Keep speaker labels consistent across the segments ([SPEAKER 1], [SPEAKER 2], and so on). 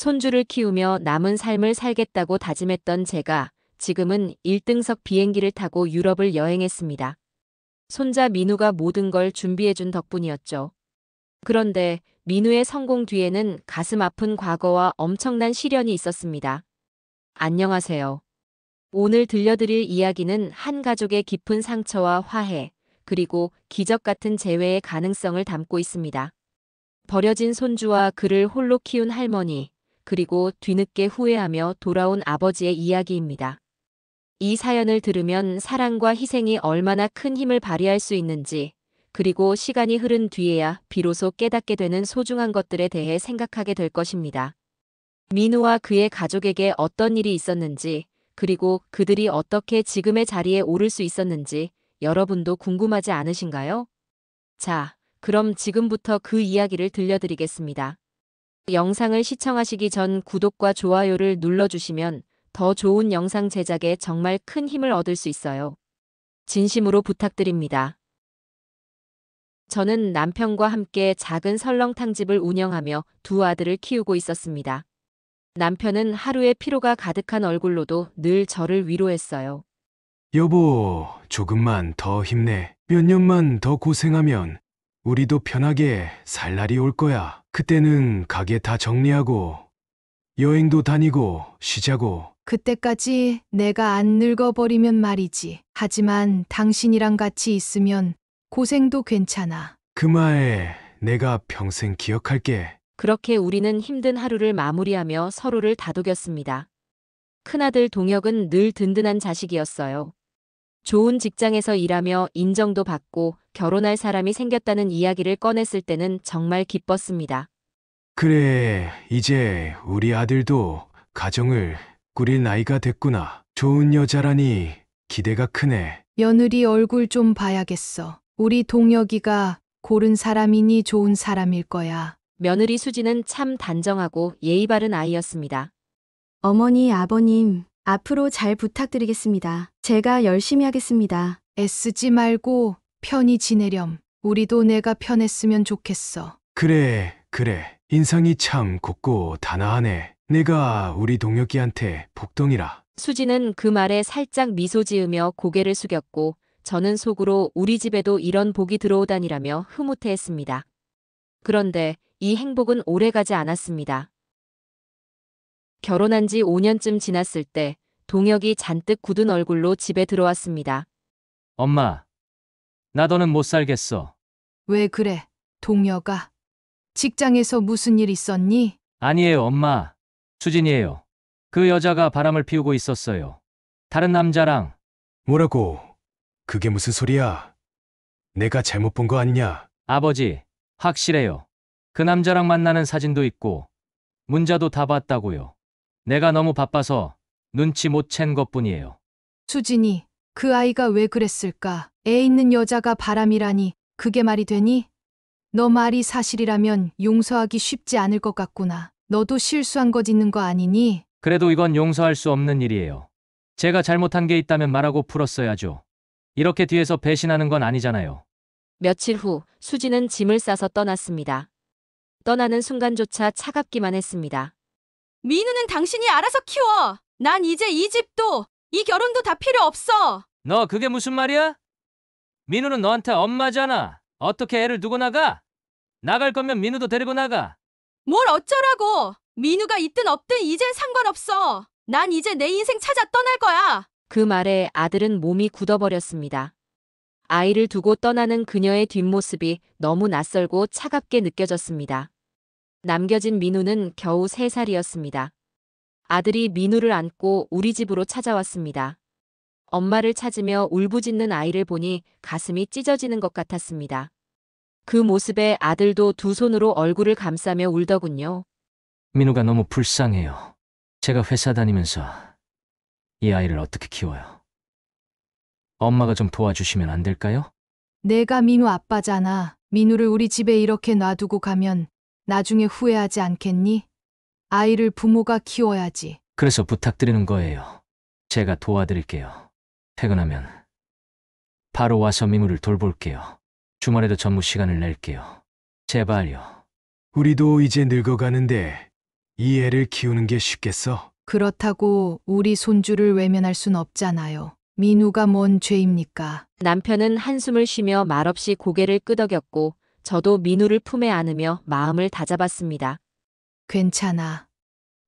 [SPEAKER 1] 손주를 키우며 남은 삶을 살겠다고 다짐했던 제가 지금은 1등석 비행기를 타고 유럽을 여행했습니다. 손자 민우가 모든 걸 준비해준 덕분이었죠. 그런데 민우의 성공 뒤에는 가슴 아픈 과거와 엄청난 시련이 있었습니다. 안녕하세요. 오늘 들려드릴 이야기는 한 가족의 깊은 상처와 화해, 그리고 기적 같은 재회의 가능성을 담고 있습니다. 버려진 손주와 그를 홀로 키운 할머니, 그리고 뒤늦게 후회하며 돌아온 아버지의 이야기입니다. 이 사연을 들으면 사랑과 희생이 얼마나 큰 힘을 발휘할 수 있는지, 그리고 시간이 흐른 뒤에야 비로소 깨닫게 되는 소중한 것들에 대해 생각하게 될 것입니다. 민우와 그의 가족에게 어떤 일이 있었는지, 그리고 그들이 어떻게 지금의 자리에 오를 수 있었는지 여러분도 궁금하지 않으신가요? 자, 그럼 지금부터 그 이야기를 들려드리겠습니다. 영상을 시청하시기 전 구독과 좋아요를 눌러주시면 더 좋은 영상 제작에 정말 큰 힘을 얻을 수 있어요. 진심으로 부탁드립니다. 저는 남편과 함께 작은 설렁탕집을 운영하며 두 아들을 키우고 있었습니다. 남편은 하루의 피로가 가득한 얼굴로도 늘 저를 위로했어요.
[SPEAKER 2] 여보, 조금만 더 힘내. 몇 년만 더 고생하면 우리도 편하게 살 날이 올 거야. 그때는 가게 다 정리하고 여행도 다니고 쉬자고.
[SPEAKER 3] 그때까지 내가 안 늙어버리면 말이지. 하지만 당신이랑 같이 있으면 고생도 괜찮아.
[SPEAKER 2] 그 말 내가 평생 기억할게.
[SPEAKER 1] 그렇게 우리는 힘든 하루를 마무리하며 서로를 다독였습니다. 큰아들 동혁은 늘 든든한 자식이었어요. 좋은 직장에서 일하며 인정도 받고 결혼할 사람이 생겼다는 이야기를 꺼냈을 때는 정말 기뻤습니다.
[SPEAKER 2] 그래, 이제 우리 아들도 가정을 꾸릴 나이가 됐구나. 좋은 여자라니 기대가 크네.
[SPEAKER 3] 며느리 얼굴 좀 봐야겠어. 우리 동혁이가 고른 사람이니 좋은 사람일 거야.
[SPEAKER 1] 며느리 수지는 참 단정하고 예의 바른 아이였습니다.
[SPEAKER 4] 어머니, 아버님, 앞으로 잘 부탁드리겠습니다. 제가 열심히 하겠습니다.
[SPEAKER 3] 애쓰지 말고 편히 지내렴. 우리도 내가 편했으면 좋겠어.
[SPEAKER 2] 그래. 인상이 참 곱고 단아하네. 내가 우리 동혁이한테 복덩이라.
[SPEAKER 1] 수지는 그 말에 살짝 미소 지으며 고개를 숙였고 저는 속으로 우리 집에도 이런 복이 들어오다니라며 흐뭇해했습니다. 그런데 이 행복은 오래가지 않았습니다. 결혼한 지 5년쯤 지났을 때 동혁이 잔뜩 굳은 얼굴로 집에 들어왔습니다.
[SPEAKER 5] 엄마, 나 더는 못 살겠어.
[SPEAKER 3] 왜 그래, 동혁아? 직장에서 무슨 일 있었니?
[SPEAKER 5] 아니에요, 엄마. 수진이에요. 그 여자가 바람을 피우고 있었어요. 다른 남자랑.
[SPEAKER 2] 뭐라고? 그게 무슨 소리야? 내가 잘못 본 거 아니냐?
[SPEAKER 5] 아버지, 확실해요. 그 남자랑 만나는 사진도 있고 문자도 다 봤다고요. 내가 너무 바빠서 눈치 못 챈 것뿐이에요.
[SPEAKER 3] 수진이, 그 아이가 왜 그랬을까? 애 있는 여자가 바람이라니 그게 말이 되니? 너 말이 사실이라면 용서하기 쉽지 않을 것 같구나. 너도 실수한 것 있는 거 아니니?
[SPEAKER 5] 그래도 이건 용서할 수 없는 일이에요. 제가 잘못한 게 있다면 말하고 풀었어야죠. 이렇게 뒤에서 배신하는 건 아니잖아요.
[SPEAKER 1] 며칠 후 수지는 짐을 싸서 떠났습니다. 떠나는 순간조차 차갑기만 했습니다.
[SPEAKER 6] 민우는 당신이 알아서 키워. 난 이제 이 집도 이 결혼도 다 필요 없어.
[SPEAKER 5] 너 그게 무슨 말이야? 민우는 너한테 엄마잖아. 어떻게 애를 두고 나가? 나갈 거면 민우도 데리고 나가.
[SPEAKER 6] 뭘 어쩌라고. 민우가 있든 없든 이젠 상관없어. 난 이제 내 인생 찾아 떠날 거야.
[SPEAKER 1] 그 말에 아들은 몸이 굳어버렸습니다. 아이를 두고 떠나는 그녀의 뒷모습이 너무 낯설고 차갑게 느껴졌습니다. 남겨진 민우는 겨우 3살이었습니다. 아들이 민우를 안고 우리 집으로 찾아왔습니다. 엄마를 찾으며 울부짖는 아이를 보니 가슴이 찢어지는 것 같았습니다. 그 모습에 아들도 두 손으로 얼굴을 감싸며 울더군요.
[SPEAKER 5] 민우가 너무 불쌍해요. 제가 회사 다니면서 이 아이를 어떻게 키워요? 엄마가 좀 도와주시면 안 될까요?
[SPEAKER 3] 내가 민우 아빠잖아. 민우를 우리 집에 이렇게 놔두고 가면 나중에 후회하지 않겠니? 아이를 부모가 키워야지.
[SPEAKER 5] 그래서 부탁드리는 거예요. 제가 도와드릴게요. 퇴근하면 바로 와서 민우를 돌볼게요. 주말에도 전무 시간을 낼게요. 제발요.
[SPEAKER 2] 우리도 이제 늙어가는데 이 애를 키우는 게 쉽겠어?
[SPEAKER 3] 그렇다고 우리 손주를 외면할 순 없잖아요. 민우가 뭔 죄입니까?
[SPEAKER 1] 남편은 한숨을 쉬며 말없이 고개를 끄덕였고 저도 민우를 품에 안으며 마음을 다잡았습니다.
[SPEAKER 3] 괜찮아.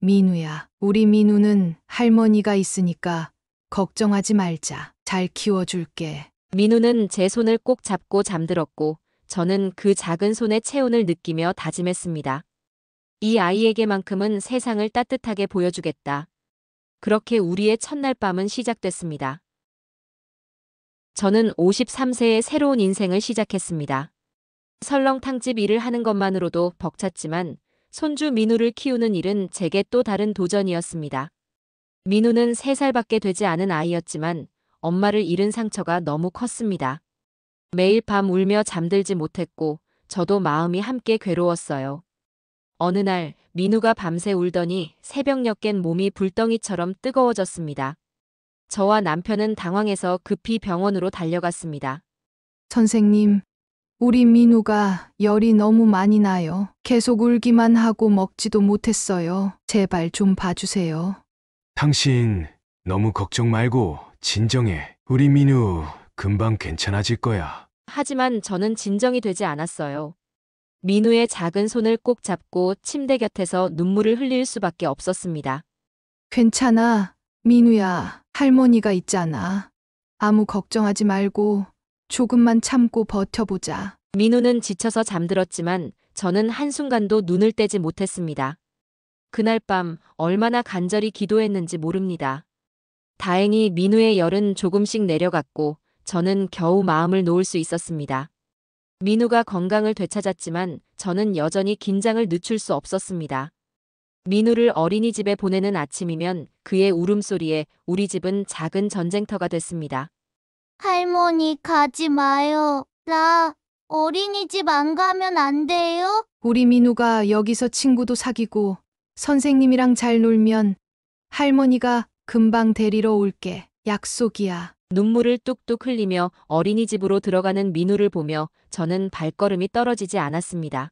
[SPEAKER 3] 민우야, 우리 민우는 할머니가 있으니까 걱정하지 말자. 잘 키워줄게.
[SPEAKER 1] 민우는 제 손을 꼭 잡고 잠들었고 저는 그 작은 손의 체온을 느끼며 다짐했습니다. 이 아이에게만큼은 세상을 따뜻하게 보여주겠다. 그렇게 우리의 첫날 밤은 시작됐습니다. 저는 53세의 새로운 인생을 시작했습니다. 설렁탕집 일을 하는 것만으로도 벅찼지만 손주 민우를 키우는 일은 제게 또 다른 도전이었습니다. 민우는 3살밖에 되지 않은 아이였지만 엄마를 잃은 상처가 너무 컸습니다. 매일 밤 울며 잠들지 못했고 저도 마음이 함께 괴로웠어요. 어느 날 민우가 밤새 울더니 새벽녘 깬 몸이 불덩이처럼 뜨거워졌습니다. 저와 남편은 당황해서 급히 병원으로 달려갔습니다.
[SPEAKER 3] 선생님, 우리 민우가 열이 너무 많이 나요. 계속 울기만 하고 먹지도 못했어요. 제발 좀 봐주세요.
[SPEAKER 2] 당신 너무 걱정 말고 진정해. 우리 민우 금방 괜찮아질 거야.
[SPEAKER 1] 하지만 저는 진정이 되지 않았어요. 민우의 작은 손을 꼭 잡고 침대 곁에서 눈물을 흘릴 수밖에 없었습니다.
[SPEAKER 3] 괜찮아. 민우야, 할머니가 있잖아. 아무 걱정하지 말고 조금만 참고 버텨보자.
[SPEAKER 1] 민우는 지쳐서 잠들었지만 저는 한순간도 눈을 떼지 못했습니다. 그날 밤 얼마나 간절히 기도했는지 모릅니다. 다행히 민우의 열은 조금씩 내려갔고 저는 겨우 마음을 놓을 수 있었습니다. 민우가 건강을 되찾았지만 저는 여전히 긴장을 늦출 수 없었습니다. 민우를 어린이집에 보내는 아침이면 그의 울음소리에 우리 집은 작은 전쟁터가 됐습니다.
[SPEAKER 7] 할머니, 가지 마요. 나 어린이집 안 가면 안 돼요?
[SPEAKER 3] 우리 민우가 여기서 친구도 사귀고 선생님이랑 잘 놀면 할머니가 금방 데리러 올게. 약속이야.
[SPEAKER 1] 눈물을 뚝뚝 흘리며 어린이집으로 들어가는 민우를 보며 저는 발걸음이 떨어지지 않았습니다.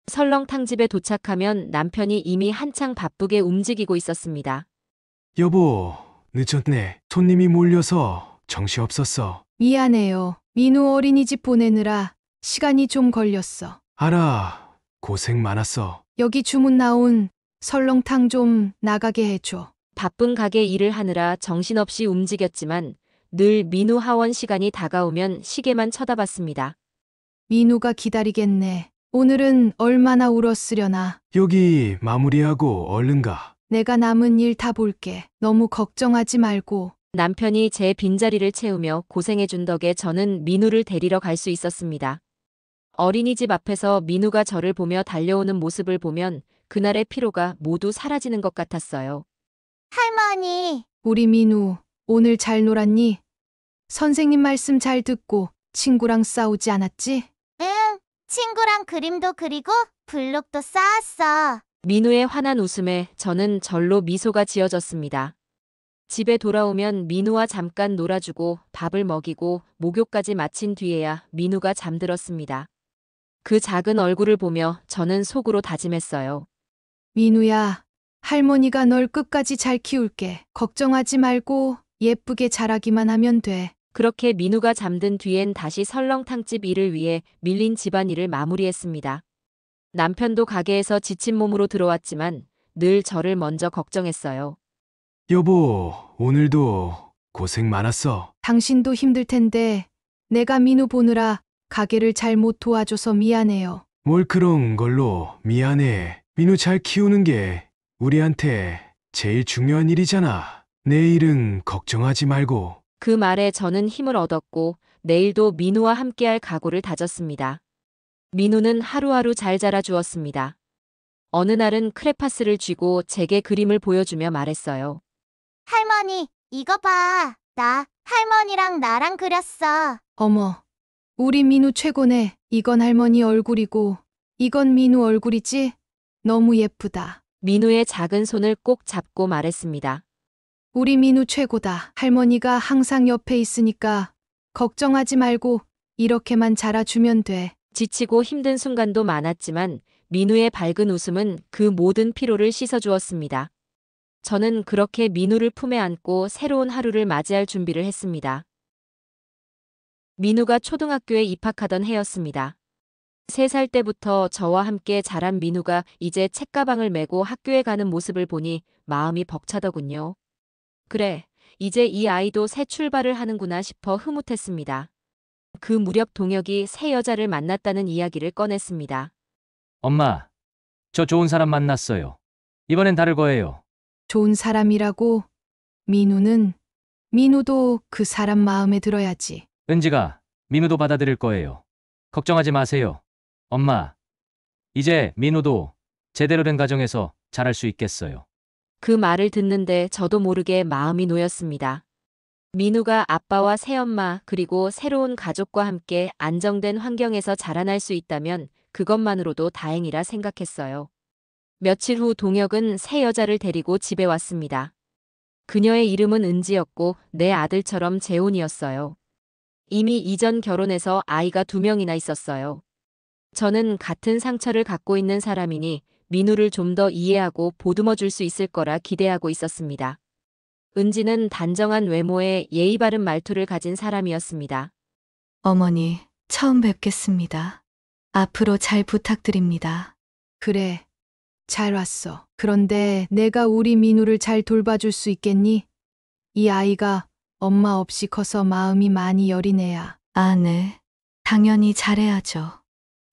[SPEAKER 1] 설렁탕집에 도착하면 남편이 이미 한창 바쁘게 움직이고 있었습니다.
[SPEAKER 2] 여보, 늦었네. 손님이 몰려서 정신없었어.
[SPEAKER 3] 미안해요. 민우 어린이집 보내느라 시간이 좀 걸렸어.
[SPEAKER 2] 알아. 고생 많았어.
[SPEAKER 3] 여기 주문 나온 설렁탕 좀 나가게 해줘.
[SPEAKER 1] 바쁜 가게 일을 하느라 정신없이 움직였지만 늘 민우 하원 시간이 다가오면 시계만 쳐다봤습니다.
[SPEAKER 3] 민우가 기다리겠네. 오늘은 얼마나 울었으려나.
[SPEAKER 2] 여기 마무리하고 얼른 가.
[SPEAKER 3] 내가 남은 일 다 볼게. 너무 걱정하지 말고.
[SPEAKER 1] 남편이 제 빈자리를 채우며 고생해준 덕에 저는 민우를 데리러 갈 수 있었습니다. 어린이집 앞에서 민우가 저를 보며 달려오는 모습을 보면 그날의 피로가 모두 사라지는 것 같았어요.
[SPEAKER 7] 할머니,
[SPEAKER 3] 우리 민우, 오늘 잘 놀았니? 선생님 말씀 잘 듣고 친구랑 싸우지 않았지?
[SPEAKER 7] 응. 친구랑 그림도 그리고 블록도 쌓았어.
[SPEAKER 1] 민우의 환한 웃음에 저는 절로 미소가 지어졌습니다. 집에 돌아오면 민우와 잠깐 놀아주고 밥을 먹이고 목욕까지 마친 뒤에야 민우가 잠들었습니다. 그 작은 얼굴을 보며 저는 속으로 다짐했어요.
[SPEAKER 3] 민우야, 할머니가 널 끝까지 잘 키울게. 걱정하지 말고 예쁘게 자라기만 하면 돼.
[SPEAKER 1] 그렇게 민우가 잠든 뒤엔 다시 설렁탕집 일을 위해 밀린 집안일을 마무리했습니다. 남편도 가게에서 지친 몸으로 들어왔지만 늘 저를 먼저 걱정했어요.
[SPEAKER 2] 여보, 오늘도 고생 많았어.
[SPEAKER 3] 당신도 힘들 텐데 내가 민우 보느라 가게를 잘 못 도와줘서 미안해요.
[SPEAKER 2] 뭘 그런 걸로 미안해. 민우 잘 키우는 게 우리한테 제일 중요한 일이잖아. 내일은 걱정하지 말고.
[SPEAKER 1] 그 말에 저는 힘을 얻었고 내일도 민우와 함께할 각오를 다졌습니다. 민우는 하루하루 잘 자라주었습니다. 어느 날은 크레파스를 쥐고 제게 그림을 보여주며 말했어요.
[SPEAKER 7] 할머니, 이거 봐. 나 할머니랑 나랑 그렸어.
[SPEAKER 3] 어머, 우리 민우 최고네. 이건 할머니 얼굴이고 이건 민우 얼굴이지? 너무 예쁘다.
[SPEAKER 1] 민우의 작은 손을 꼭 잡고 말했습니다.
[SPEAKER 3] 우리 민우 최고다. 할머니가 항상 옆에 있으니까 걱정하지 말고 이렇게만 자라주면 돼.
[SPEAKER 1] 지치고 힘든 순간도 많았지만 민우의 밝은 웃음은 그 모든 피로를 씻어주었습니다. 저는 그렇게 민우를 품에 안고 새로운 하루를 맞이할 준비를 했습니다. 민우가 초등학교에 입학하던 해였습니다. 3살 때부터 저와 함께 자란 민우가 이제 책가방을 메고 학교에 가는 모습을 보니 마음이 벅차더군요. 그래, 이제 이 아이도 새 출발을 하는구나 싶어 흐뭇했습니다. 그 무렵 동혁이 새 여자를 만났다는 이야기를 꺼냈습니다.
[SPEAKER 5] 엄마, 저 좋은 사람 만났어요. 이번엔 다를 거예요.
[SPEAKER 3] 좋은 사람이라고? 민우도 그 사람 마음에 들어야지.
[SPEAKER 5] 은지가 민우도 받아들일 거예요. 걱정하지 마세요. 엄마, 이제 민우도 제대로 된 가정에서 자랄 수 있겠어요.
[SPEAKER 1] 그 말을 듣는데 저도 모르게 마음이 놓였습니다. 민우가 아빠와 새엄마 그리고 새로운 가족과 함께 안정된 환경에서 자라날 수 있다면 그것만으로도 다행이라 생각했어요. 며칠 후 동혁은 새 여자를 데리고 집에 왔습니다. 그녀의 이름은 은지였고 내 아들처럼 재혼이었어요. 이미 이전 결혼해서 아이가 2명이나 있었어요. 저는 같은 상처를 갖고 있는 사람이니 민우를 좀 더 이해하고 보듬어 줄 수 있을 거라 기대하고 있었습니다. 은지는 단정한 외모에 예의 바른 말투를 가진 사람이었습니다.
[SPEAKER 4] 어머니, 처음 뵙겠습니다. 앞으로 잘 부탁드립니다.
[SPEAKER 3] 그래, 잘 왔어. 그런데 내가 우리 민우를 잘 돌봐줄 수 있겠니? 이 아이가 엄마 없이 커서 마음이 많이 여린 애야.
[SPEAKER 4] 아, 네. 당연히 잘해야죠.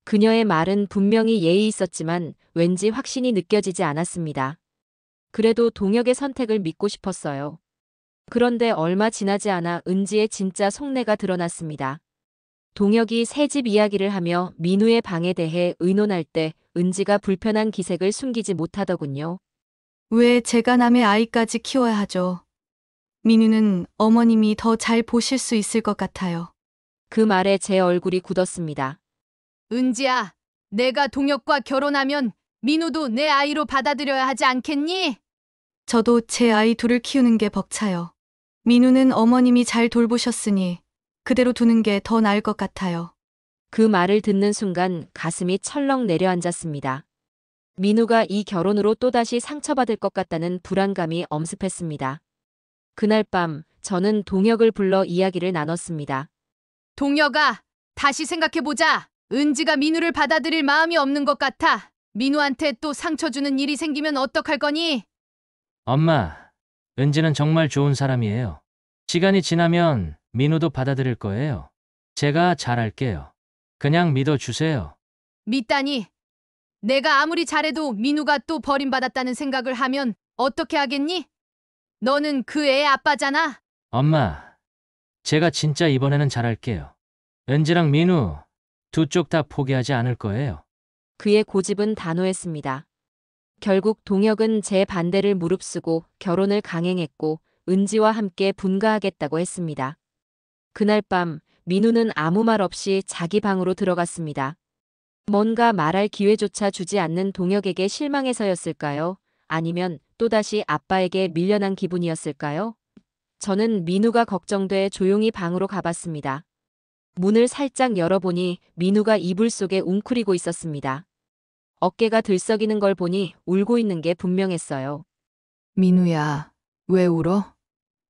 [SPEAKER 1] 그녀의 말은 분명히 예의 있었지만 왠지 확신이 느껴지지 않았습니다. 그래도 동혁의 선택을 믿고 싶었어요. 그런데 얼마 지나지 않아 은지의 진짜 속내가 드러났습니다. 동혁이 새집 이야기를 하며 민우의 방에 대해 의논할 때 은지가 불편한 기색을 숨기지 못하더군요.
[SPEAKER 4] 왜 제가 남의 아이까지 키워야 하죠? 민우는 어머님이 더 잘 보실 수 있을 것 같아요.
[SPEAKER 1] 그 말에 제 얼굴이 굳었습니다.
[SPEAKER 3] 은지야, 내가 동혁과 결혼하면 민우도 내 아이로 받아들여야 하지 않겠니?
[SPEAKER 4] 저도 제 아이 둘을 키우는 게 벅차요. 민우는 어머님이 잘 돌보셨으니 그대로 두는 게 더 나을 것 같아요.
[SPEAKER 1] 그 말을 듣는 순간 가슴이 철렁 내려앉았습니다. 민우가 이 결혼으로 또다시 상처받을 것 같다는 불안감이 엄습했습니다. 그날 밤 저는 동혁을 불러 이야기를 나눴습니다.
[SPEAKER 3] 동혁아, 다시 생각해보자. 은지가 민우를 받아들일 마음이 없는 것 같아. 민우한테 또 상처 주는 일이 생기면 어떡할 거니?
[SPEAKER 5] 엄마, 은지는 정말 좋은 사람이에요. 시간이 지나면 민우도 받아들일 거예요. 제가 잘할게요. 그냥 믿어주세요.
[SPEAKER 3] 믿다니. 내가 아무리 잘해도 민우가 또 버림받았다는 생각을 하면 어떻게 하겠니? 너는 그 애의 아빠잖아.
[SPEAKER 5] 엄마, 제가 진짜 이번에는 잘할게요. 은지랑 민우 두 쪽 다 포기하지 않을 거예요.
[SPEAKER 1] 그의 고집은 단호했습니다. 결국 동혁은 제 반대를 무릅쓰고 결혼을 강행했고 은지와 함께 분가하겠다고 했습니다. 그날 밤 민우는 아무 말 없이 자기 방으로 들어갔습니다. 뭔가 말할 기회조차 주지 않는 동혁에게 실망해서였을까요? 아니면 또다시 아빠에게 밀려난 기분이었을까요? 저는 민우가 걱정돼 조용히 방으로 가봤습니다. 문을 살짝 열어보니 민우가 이불 속에 웅크리고 있었습니다. 어깨가 들썩이는 걸 보니 울고 있는 게 분명했어요.
[SPEAKER 3] 민우야, 왜 울어?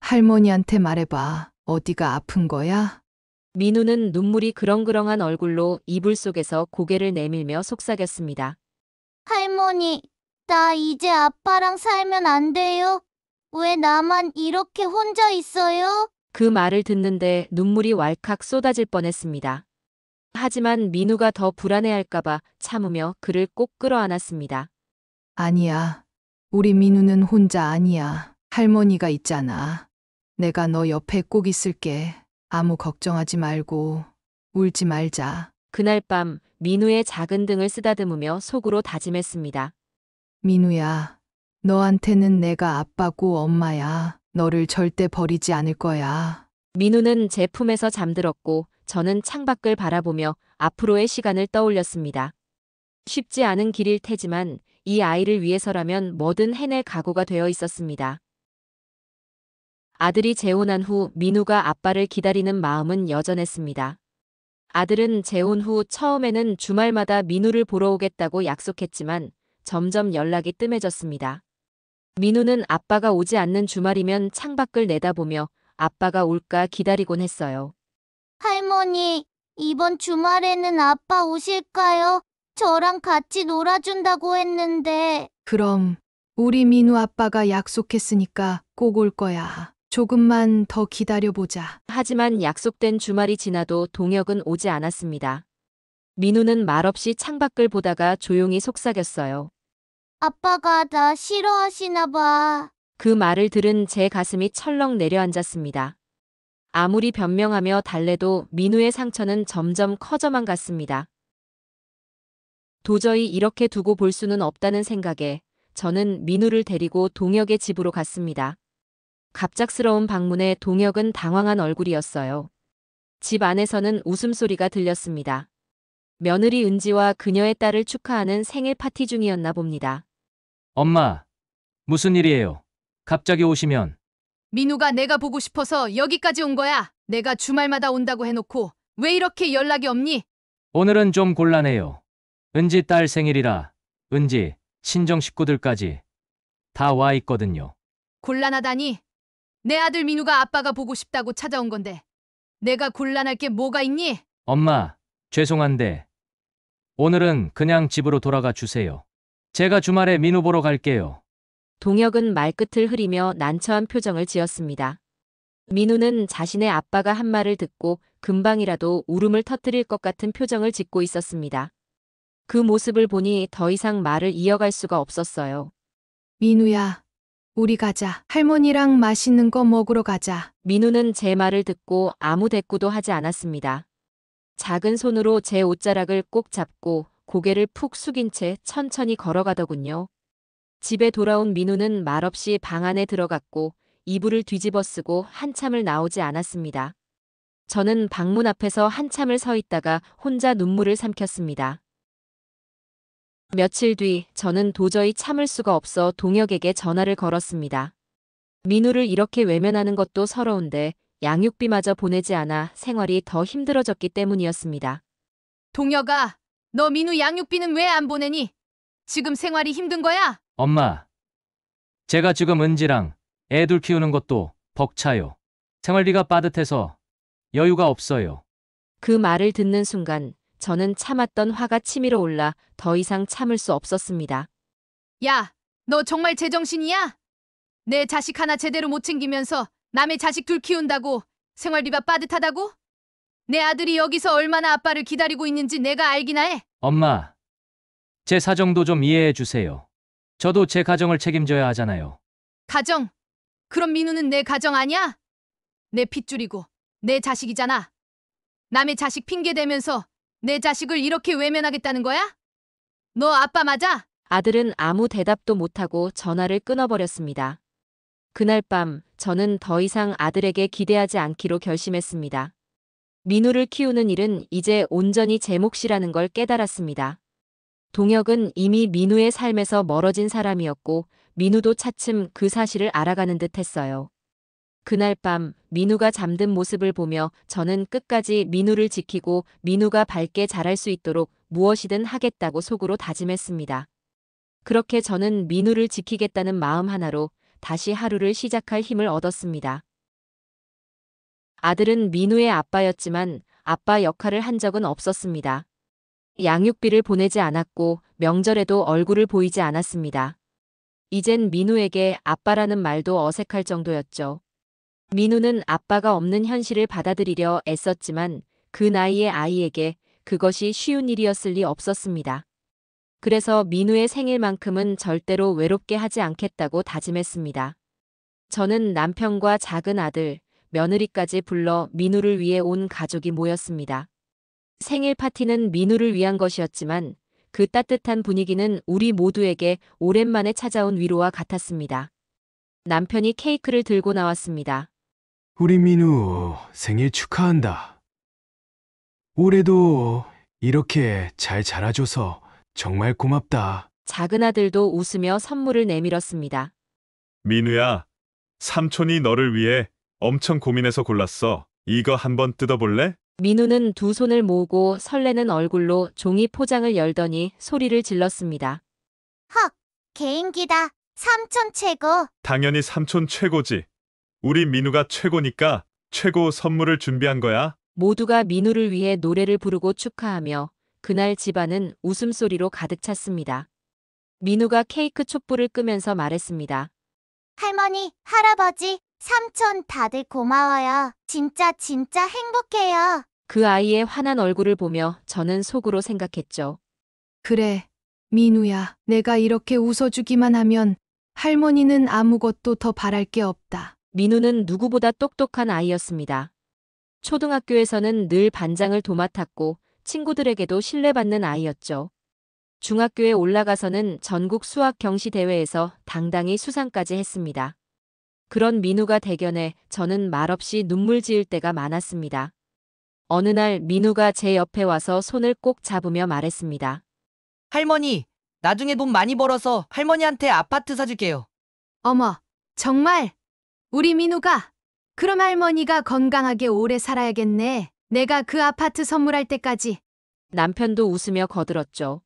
[SPEAKER 3] 할머니한테 말해봐. 어디가 아픈 거야?
[SPEAKER 1] 민우는 눈물이 그렁그렁한 얼굴로 이불 속에서 고개를 내밀며 속삭였습니다.
[SPEAKER 7] 할머니, 나 이제 아빠랑 살면 안 돼요? 왜 나만 이렇게 혼자 있어요?
[SPEAKER 1] 그 말을 듣는데 눈물이 왈칵 쏟아질 뻔했습니다. 하지만 민우가 더 불안해할까봐 참으며 그를 꼭 끌어안았습니다.
[SPEAKER 3] 아니야. 우리 민우는 혼자 아니야. 할머니가 있잖아. 내가 너 옆에 꼭 있을게. 아무 걱정하지 말고 울지 말자.
[SPEAKER 1] 그날 밤 민우의 작은 등을 쓰다듬으며 속으로 다짐했습니다.
[SPEAKER 3] 민우야, 너한테는 내가 아빠고 엄마야. 너를 절대 버리지 않을 거야.
[SPEAKER 1] 민우는 제 품에서 잠들었고 저는 창밖을 바라보며 앞으로의 시간을 떠올렸습니다. 쉽지 않은 길일 테지만 이 아이를 위해서라면 뭐든 해낼 각오가 되어 있었습니다. 아들이 재혼한 후 민우가 아빠를 기다리는 마음은 여전했습니다. 아들은 재혼 후 처음에는 주말마다 민우를 보러 오겠다고 약속했지만 점점 연락이 뜸해졌습니다. 민우는 아빠가 오지 않는 주말이면 창밖을 내다보며 아빠가 올까 기다리곤 했어요.
[SPEAKER 7] 할머니, 이번 주말에는 아빠 오실까요? 저랑 같이 놀아준다고 했는데.
[SPEAKER 3] 그럼 우리 민우 아빠가 약속했으니까 꼭 올 거야. 조금만 더 기다려보자.
[SPEAKER 1] 하지만 약속된 주말이 지나도 동혁은 오지 않았습니다. 민우는 말없이 창밖을 보다가 조용히 속삭였어요.
[SPEAKER 7] 아빠가 나 싫어하시나 봐.
[SPEAKER 1] 그 말을 들은 제 가슴이 철렁 내려앉았습니다. 아무리 변명하며 달래도 민우의 상처는 점점 커져만 갔습니다. 도저히 이렇게 두고 볼 수는 없다는 생각에 저는 민우를 데리고 동혁의 집으로 갔습니다. 갑작스러운 방문에 동혁은 당황한 얼굴이었어요. 집 안에서는 웃음소리가 들렸습니다. 며느리 은지와 그녀의 딸을 축하하는 생일 파티 중이었나 봅니다.
[SPEAKER 5] 엄마, 무슨 일이에요? 갑자기 오시면.
[SPEAKER 3] 민우가 내가 보고 싶어서 여기까지 온 거야. 내가 주말마다 온다고 해놓고 왜 이렇게 연락이 없니?
[SPEAKER 5] 오늘은 좀 곤란해요. 은지 딸 생일이라 은지, 친정 식구들까지 다 와 있거든요.
[SPEAKER 3] 곤란하다니? 내 아들 민우가 아빠가 보고 싶다고 찾아온 건데 내가 곤란할 게 뭐가 있니?
[SPEAKER 5] 엄마, 죄송한데 오늘은 그냥 집으로 돌아가 주세요. 제가 주말에 민우 보러 갈게요.
[SPEAKER 1] 동혁은 말끝을 흐리며 난처한 표정을 지었습니다. 민우는 자신의 아빠가 한 말을 듣고 금방이라도 울음을 터뜨릴 것 같은 표정을 짓고 있었습니다. 그 모습을 보니 더 이상 말을 이어갈 수가 없었어요.
[SPEAKER 3] 민우야, 우리 가자. 할머니랑 맛있는 거 먹으러 가자.
[SPEAKER 1] 민우는 제 말을 듣고 아무 대꾸도 하지 않았습니다. 작은 손으로 제 옷자락을 꼭 잡고 고개를 푹 숙인 채 천천히 걸어가더군요. 집에 돌아온 민우는 말없이 방 안에 들어갔고 이불을 뒤집어 쓰고 한참을 나오지 않았습니다. 저는 방문 앞에서 한참을 서 있다가 혼자 눈물을 삼켰습니다. 며칠 뒤 저는 도저히 참을 수가 없어 동혁에게 전화를 걸었습니다. 민우를 이렇게 외면하는 것도 서러운데 양육비마저 보내지 않아 생활이 더 힘들어졌기 때문이었습니다.
[SPEAKER 3] 동혁아, 너 민우 양육비는 왜 안 보내니? 지금 생활이 힘든 거야?
[SPEAKER 5] 엄마, 제가 지금 은지랑 애들 키우는 것도 벅차요. 생활비가 빠듯해서 여유가 없어요.
[SPEAKER 1] 그 말을 듣는 순간 저는 참았던 화가 치밀어 올라 더 이상 참을 수 없었습니다.
[SPEAKER 3] 야, 너 정말 제정신이야? 내 자식 하나 제대로 못 챙기면서 남의 자식 둘 키운다고 생활비가 빠듯하다고? 내 아들이 여기서 얼마나 아빠를 기다리고 있는지 내가 알기나 해.
[SPEAKER 5] 엄마, 제 사정도 좀 이해해 주세요. 저도 제 가정을 책임져야 하잖아요.
[SPEAKER 3] 가정? 그럼 민우는 내 가정 아니야? 내 핏줄이고 내 자식이잖아. 남의 자식 핑계 대면서 내 자식을 이렇게 외면하겠다는 거야? 너 아빠 맞아?
[SPEAKER 1] 아들은 아무 대답도 못하고 전화를 끊어버렸습니다. 그날 밤 저는 더 이상 아들에게 기대하지 않기로 결심했습니다. 민우를 키우는 일은 이제 온전히 제 몫이라는 걸 깨달았습니다. 동혁은 이미 민우의 삶에서 멀어진 사람이었고 민우도 차츰 그 사실을 알아가는 듯 했어요. 그날 밤 민우가 잠든 모습을 보며 저는 끝까지 민우를 지키고 민우가 밝게 자랄 수 있도록 무엇이든 하겠다고 속으로 다짐했습니다. 그렇게 저는 민우를 지키겠다는 마음 하나로 다시 하루를 시작할 힘을 얻었습니다. 아들은 민우의 아빠였지만 아빠 역할을 한 적은 없었습니다. 양육비를 보내지 않았고 명절에도 얼굴을 보이지 않았습니다. 이젠 민우에게 아빠라는 말도 어색할 정도였죠. 민우는 아빠가 없는 현실을 받아들이려 애썼지만 그 나이의 아이에게 그것이 쉬운 일이었을 리 없었습니다. 그래서 민우의 생일만큼은 절대로 외롭게 하지 않겠다고 다짐했습니다. 저는 남편과 작은 아들, 며느리까지 불러 민우를 위해 온 가족이 모였습니다. 생일 파티는 민우를 위한 것이었지만 그 따뜻한 분위기는 우리 모두에게 오랜만에 찾아온 위로와 같았습니다. 남편이 케이크를 들고 나왔습니다.
[SPEAKER 2] 우리 민우 생일 축하한다. 올해도 이렇게 잘 자라줘서 정말 고맙다.
[SPEAKER 1] 작은 아들도 웃으며 선물을 내밀었습니다.
[SPEAKER 8] 민우야, 삼촌이 너를 위해 엄청 고민해서 골랐어. 이거 한번 뜯어볼래?
[SPEAKER 1] 민우는 두 손을 모으고 설레는 얼굴로 종이 포장을 열더니 소리를 질렀습니다.
[SPEAKER 7] 헉, 개인기다. 삼촌 최고.
[SPEAKER 8] 당연히 삼촌 최고지. 우리 민우가 최고니까 최고 선물을 준비한 거야.
[SPEAKER 1] 모두가 민우를 위해 노래를 부르고 축하하며 그날 집안은 웃음소리로 가득 찼습니다. 민우가 케이크 촛불을 끄면서 말했습니다.
[SPEAKER 7] 할머니, 할아버지, 삼촌 다들 고마워요. 진짜 행복해요.
[SPEAKER 1] 그 아이의 환한 얼굴을 보며 저는 속으로 생각했죠.
[SPEAKER 3] 그래, 민우야. 내가 이렇게 웃어주기만 하면 할머니는 아무것도 더 바랄 게 없다.
[SPEAKER 1] 민우는 누구보다 똑똑한 아이였습니다. 초등학교에서는 늘 반장을 도맡았고 친구들에게도 신뢰받는 아이였죠. 중학교에 올라가서는 전국 수학 경시 대회에서 당당히 수상까지 했습니다. 그런 민우가 대견해 저는 말없이 눈물 지을 때가 많았습니다. 어느 날 민우가 제 옆에 와서 손을 꼭 잡으며 말했습니다.
[SPEAKER 9] 할머니, 나중에 돈 많이 벌어서 할머니한테 아파트 사줄게요.
[SPEAKER 3] 어머, 정말? 우리 민우가? 그럼 할머니가 건강하게 오래 살아야겠네. 내가 그 아파트 선물할 때까지.
[SPEAKER 1] 남편도 웃으며 거들었죠.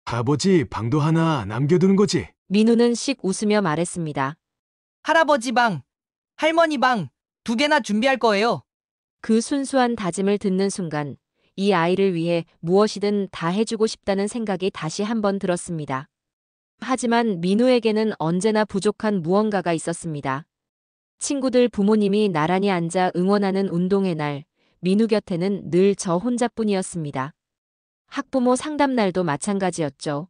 [SPEAKER 2] 아버지 방도 하나 남겨두는 거지.
[SPEAKER 1] 민우는 씩 웃으며 말했습니다.
[SPEAKER 9] 할아버지 방, 할머니 방, 2개나 준비할 거예요.
[SPEAKER 1] 그 순수한 다짐을 듣는 순간 이 아이를 위해 무엇이든 다 해주고 싶다는 생각이 다시 한번 들었습니다. 하지만 민우에게는 언제나 부족한 무언가가 있었습니다. 친구들 부모님이 나란히 앉아 응원하는 운동회 날, 민우 곁에는 늘 저 혼자뿐이었습니다. 학부모 상담 날도 마찬가지였죠.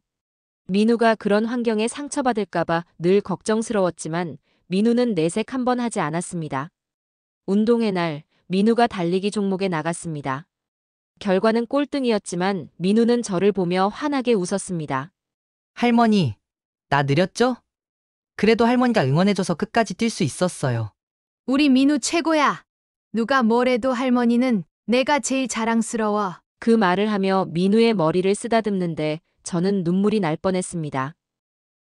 [SPEAKER 1] 민우가 그런 환경에 상처받을까봐 늘 걱정스러웠지만 민우는 내색 한번 하지 않았습니다. 운동회 날, 민우가 달리기 종목에 나갔습니다. 결과는 꼴등이었지만 민우는 저를 보며 환하게 웃었습니다.
[SPEAKER 9] 할머니, 나 느렸죠? 그래도 할머니가 응원해줘서 끝까지 뛸 수 있었어요.
[SPEAKER 3] 우리 민우 최고야. 누가 뭐래도 할머니는 내가 제일 자랑스러워.
[SPEAKER 1] 그 말을 하며 민우의 머리를 쓰다듬는데 저는 눈물이 날 뻔했습니다.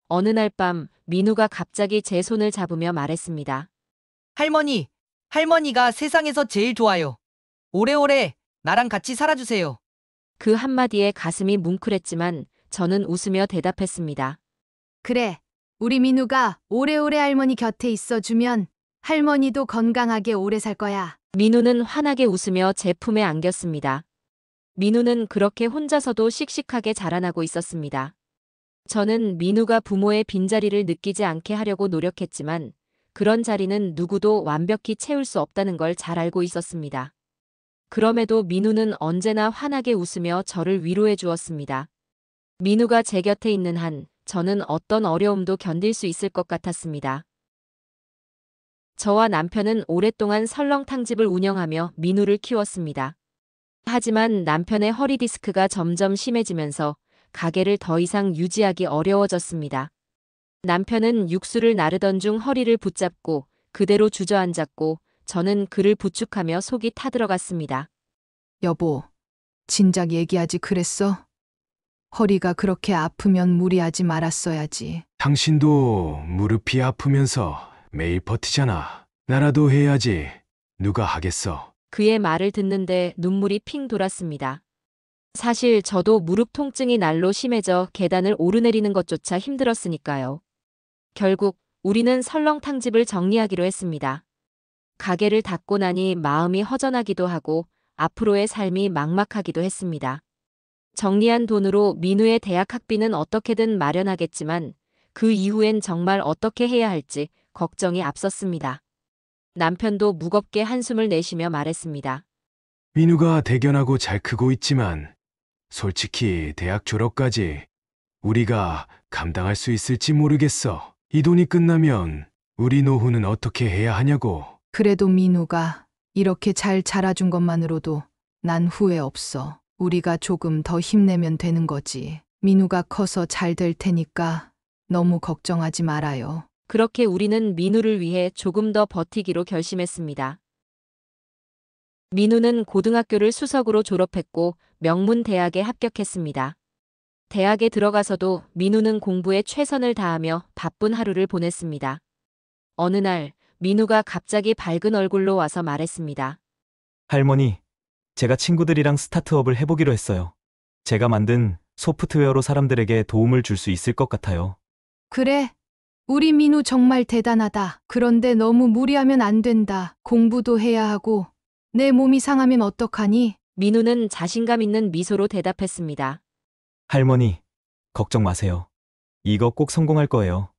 [SPEAKER 1] 어느 날 밤 민우가 갑자기 제 손을 잡으며 말했습니다.
[SPEAKER 9] 할머니, 할머니가 세상에서 제일 좋아요. 오래오래 나랑 같이 살아주세요.
[SPEAKER 1] 그 한마디에 가슴이 뭉클했지만 저는 웃으며 대답했습니다.
[SPEAKER 3] 그래, 우리 민우가 오래오래 할머니 곁에 있어주면 할머니도 건강하게 오래 살 거야.
[SPEAKER 1] 민우는 환하게 웃으며 제 품에 안겼습니다. 민우는 그렇게 혼자서도 씩씩하게 자라나고 있었습니다. 저는 민우가 부모의 빈자리를 느끼지 않게 하려고 노력했지만 그런 자리는 누구도 완벽히 채울 수 없다는 걸 잘 알고 있었습니다. 그럼에도 민우는 언제나 환하게 웃으며 저를 위로해 주었습니다. 민우가 제 곁에 있는 한 저는 어떤 어려움도 견딜 수 있을 것 같았습니다. 저와 남편은 오랫동안 설렁탕집을 운영하며 민우를 키웠습니다. 하지만 남편의 허리 디스크가 점점 심해지면서 가게를 더 이상 유지하기 어려워졌습니다. 남편은 육수를 나르던 중 허리를 붙잡고 그대로 주저앉았고 저는 그를 부축하며 속이 타들어갔습니다.
[SPEAKER 3] 여보, 진작 얘기하지 그랬어? 허리가 그렇게 아프면 무리하지 말았어야지.
[SPEAKER 2] 당신도 무릎이 아프면서 매일 버티잖아. 나라도 해야지. 누가 하겠어.
[SPEAKER 1] 그의 말을 듣는데 눈물이 핑 돌았습니다. 사실 저도 무릎 통증이 날로 심해져 계단을 오르내리는 것조차 힘들었으니까요. 결국 우리는 설렁탕집을 정리하기로 했습니다. 가게를 닫고 나니 마음이 허전하기도 하고 앞으로의 삶이 막막하기도 했습니다. 정리한 돈으로 민우의 대학 학비는 어떻게든 마련하겠지만 그 이후엔 정말 어떻게 해야 할지 걱정이 앞섰습니다. 남편도 무겁게 한숨을 내쉬며 말했습니다.
[SPEAKER 2] 민우가 대견하고 잘 크고 있지만 솔직히 대학 졸업까지 우리가 감당할 수 있을지 모르겠어. 이 돈이 끝나면 우리 노후는 어떻게 해야 하냐고.
[SPEAKER 3] 그래도 민우가 이렇게 잘 자라준 것만으로도 난 후회 없어. 우리가 조금 더 힘내면 되는 거지. 민우가 커서 잘 될 테니까 너무 걱정하지 말아요.
[SPEAKER 1] 그렇게 우리는 민우를 위해 조금 더 버티기로 결심했습니다. 민우는 고등학교를 수석으로 졸업했고 명문 대학에 합격했습니다. 대학에 들어가서도 민우는 공부에 최선을 다하며 바쁜 하루를 보냈습니다. 어느 날 민우가 갑자기 밝은 얼굴로 와서 말했습니다.
[SPEAKER 8] 할머니,
[SPEAKER 10] 제가 친구들이랑 스타트업을 해보기로 했어요. 제가 만든 소프트웨어로 사람들에게 도움을 줄 수 있을 것 같아요.
[SPEAKER 3] 그래. 우리 민우 정말 대단하다. 그런데 너무 무리하면 안 된다. 공부도 해야 하고. 내 몸이 상하면 어떡하니?
[SPEAKER 1] 민우는 자신감 있는 미소로 대답했습니다.
[SPEAKER 10] 할머니, 걱정 마세요. 이거 꼭 성공할 거예요.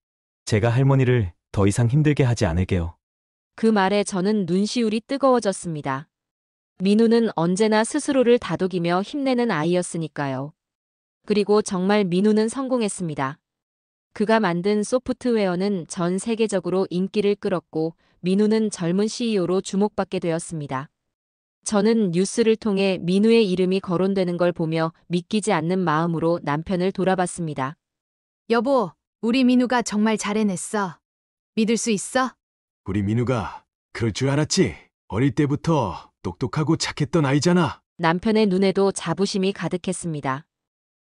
[SPEAKER 10] 제가 할머니를 더 이상 힘들게 하지 않을게요.
[SPEAKER 1] 그 말에 저는 눈시울이 뜨거워졌습니다. 민우는 언제나 스스로를 다독이며 힘내는 아이였으니까요. 그리고 정말 민우는 성공했습니다. 그가 만든 소프트웨어는 전 세계적으로 인기를 끌었고 민우는 젊은 CEO로 주목받게 되었습니다. 저는 뉴스를 통해 민우의 이름이 거론되는 걸 보며 믿기지 않는 마음으로 남편을 돌아봤습니다.
[SPEAKER 3] 여보, 우리 민우가 정말 잘 해냈어. 믿을 수 있어?
[SPEAKER 2] 우리 민우가 그럴 줄 알았지. 어릴 때부터 똑똑하고 착했던 아이잖아.
[SPEAKER 1] 남편의 눈에도 자부심이 가득했습니다.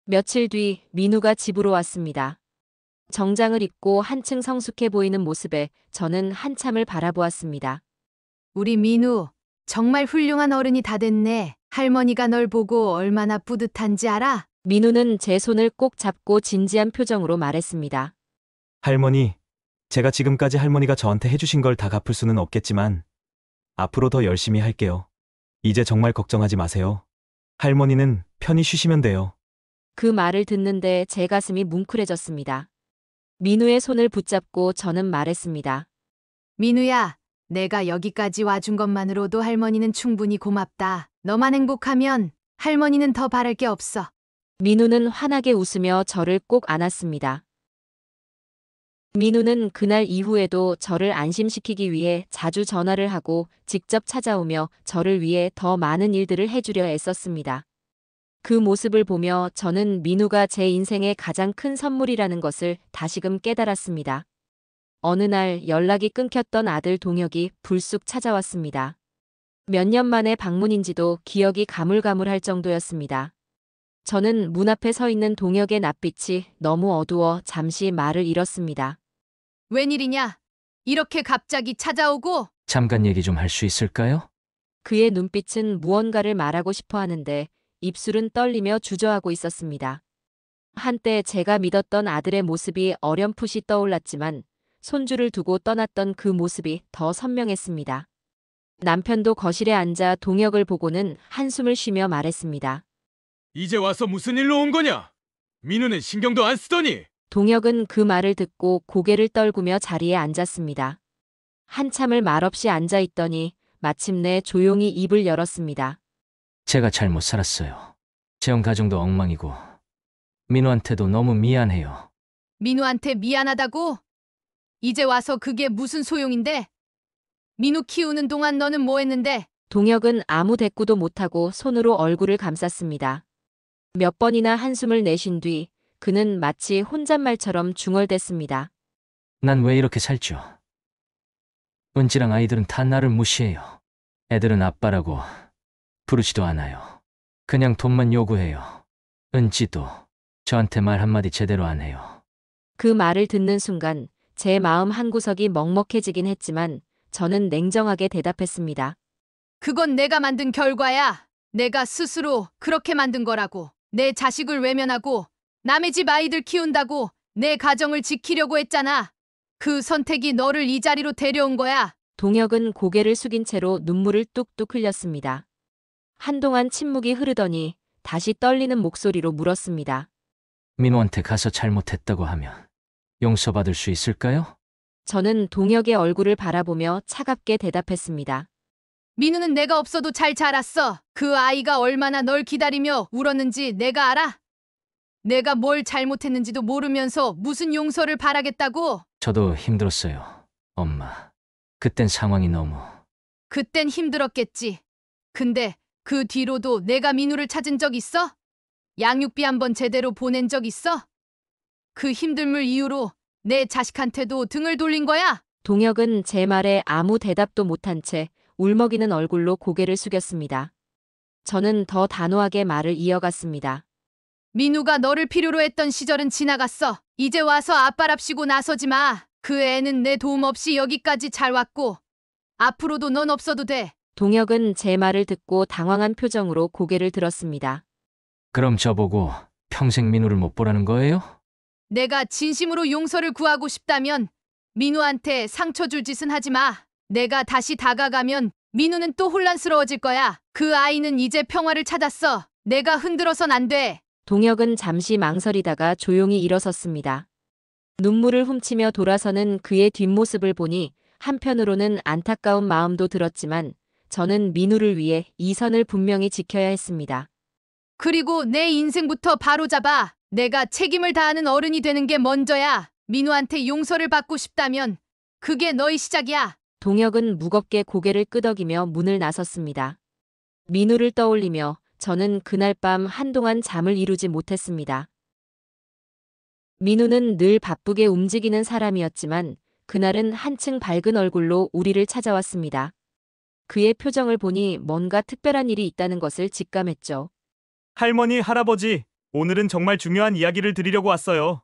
[SPEAKER 1] 며칠 뒤 민우가 집으로 왔습니다. 정장을 입고 한층 성숙해 보이는 모습에 저는 한참을 바라보았습니다.
[SPEAKER 3] 우리 민우, 정말 훌륭한 어른이 다 됐네. 할머니가 널 보고 얼마나 뿌듯한지 알아?
[SPEAKER 1] 민우는 제 손을 꼭 잡고 진지한 표정으로 말했습니다.
[SPEAKER 10] 할머니, 제가 지금까지 할머니가 저한테 해주신 걸 다 갚을 수는 없겠지만 앞으로 더 열심히 할게요. 이제 정말 걱정하지 마세요. 할머니는 편히 쉬시면 돼요.
[SPEAKER 1] 그 말을 듣는데 제 가슴이 뭉클해졌습니다. 민우의 손을 붙잡고 저는 말했습니다.
[SPEAKER 3] 민우야, 내가 여기까지 와준 것만으로도 할머니는 충분히 고맙다. 너만 행복하면 할머니는 더 바랄 게 없어.
[SPEAKER 1] 민우는 환하게 웃으며 저를 꼭 안았습니다. 민우는 그날 이후에도 저를 안심시키기 위해 자주 전화를 하고 직접 찾아오며 저를 위해 더 많은 일들을 해주려 애썼습니다. 그 모습을 보며 저는 민우가 제 인생의 가장 큰 선물이라는 것을 다시금 깨달았습니다. 어느 날 연락이 끊겼던 아들 동혁이 불쑥 찾아왔습니다. 몇 년 만에 방문인지도 기억이 가물가물할 정도였습니다. 저는 문 앞에 서 있는 동혁의 낯빛이 너무 어두워 잠시 말을 잃었습니다.
[SPEAKER 3] 웬일이냐? 이렇게 갑자기 찾아오고?
[SPEAKER 5] 잠깐 얘기 좀 할 수 있을까요?
[SPEAKER 1] 그의 눈빛은 무언가를 말하고 싶어 하는데 입술은 떨리며 주저하고 있었습니다. 한때 제가 믿었던 아들의 모습이 어렴풋이 떠올랐지만 손주를 두고 떠났던 그 모습이 더 선명했습니다. 남편도 거실에 앉아 동혁을 보고는 한숨을 쉬며 말했습니다.
[SPEAKER 2] 이제 와서 무슨 일로 온 거냐? 민우는 신경도 안 쓰더니.
[SPEAKER 1] 동혁은 그 말을 듣고 고개를 떨구며 자리에 앉았습니다. 한참을 말없이 앉아 있더니 마침내 조용히 입을 열었습니다.
[SPEAKER 5] 제가 잘못 살았어요. 재혼 가정도 엉망이고 민우한테도 너무 미안해요.
[SPEAKER 3] 민우한테 미안하다고? 이제 와서 그게 무슨 소용인데? 민우 키우는 동안 너는 뭐 했는데?
[SPEAKER 1] 동혁은 아무 대꾸도 못하고 손으로 얼굴을 감쌌습니다. 몇 번이나 한숨을 내쉰 뒤 그는 마치 혼잣말처럼 중얼댔습니다.
[SPEAKER 5] 난 왜 이렇게 살죠? 은지랑 아이들은 다 나를 무시해요. 애들은 아빠라고 부르지도 않아요. 그냥 돈만 요구해요. 은지도 저한테 말 한마디 제대로 안 해요.
[SPEAKER 1] 그 말을 듣는 순간 제 마음 한구석이 먹먹해지긴 했지만 저는 냉정하게 대답했습니다.
[SPEAKER 3] 그건 내가 만든 결과야. 내가 스스로 그렇게 만든 거라고. 내 자식을 외면하고 남의 집 아이들 키운다고 내 가정을 지키려고 했잖아. 그 선택이 너를 이 자리로 데려온 거야.
[SPEAKER 1] 동혁은 고개를 숙인 채로 눈물을 뚝뚝 흘렸습니다. 한동안 침묵이 흐르더니 다시 떨리는 목소리로 물었습니다.
[SPEAKER 5] 민우한테 가서 잘못했다고 하면 용서받을 수 있을까요?
[SPEAKER 1] 저는 동혁의 얼굴을 바라보며 차갑게 대답했습니다.
[SPEAKER 3] 민우는 내가 없어도 잘 자랐어. 그 아이가 얼마나 널 기다리며 울었는지 내가 알아. 내가 뭘 잘못했는지도 모르면서 무슨 용서를 바라겠다고.
[SPEAKER 5] 저도 힘들었어요, 엄마. 그땐 상황이 너무...
[SPEAKER 3] 그땐 힘들었겠지. 근데 그 뒤로도 내가 민우를 찾은 적 있어? 양육비 한번 제대로 보낸 적 있어? 그 힘듦을 이유로 내 자식한테도 등을 돌린 거야?
[SPEAKER 1] 동혁은 제 말에 아무 대답도 못한 채 울먹이는 얼굴로 고개를 숙였습니다. 저는 더 단호하게 말을 이어갔습니다.
[SPEAKER 3] 민우가 너를 필요로 했던 시절은 지나갔어. 이제 와서 아빠랍시고 나서지 마. 그 애는 내 도움 없이 여기까지 잘 왔고 앞으로도 넌 없어도 돼.
[SPEAKER 1] 동혁은 제 말을 듣고 당황한 표정으로 고개를 들었습니다.
[SPEAKER 5] 그럼 저보고 평생 민우를 못 보라는 거예요?
[SPEAKER 3] 내가 진심으로 용서를 구하고 싶다면 민우한테 상처 줄 짓은 하지 마. 내가 다시 다가가면 민우는 또 혼란스러워질 거야. 그 아이는 이제 평화를 찾았어. 내가 흔들어선 안 돼.
[SPEAKER 1] 동혁은 잠시 망설이다가 조용히 일어섰습니다. 눈물을 훔치며 돌아서는 그의 뒷모습을 보니 한편으로는 안타까운 마음도 들었지만 저는 민우를 위해 이 선을 분명히 지켜야 했습니다.
[SPEAKER 3] 그리고 내 인생부터 바로잡아. 내가 책임을 다하는 어른이 되는 게 먼저야. 민우한테 용서를 받고 싶다면 그게 너의 시작이야.
[SPEAKER 1] 동혁은 무겁게 고개를 끄덕이며 문을 나섰습니다. 민우를 떠올리며 저는 그날 밤 한동안 잠을 이루지 못했습니다. 민우는 늘 바쁘게 움직이는 사람이었지만 그날은 한층 밝은 얼굴로 우리를 찾아왔습니다. 그의 표정을 보니 뭔가 특별한 일이 있다는 것을 직감했죠.
[SPEAKER 10] 할머니, 할아버지, 오늘은 정말 중요한 이야기를 드리려고 왔어요.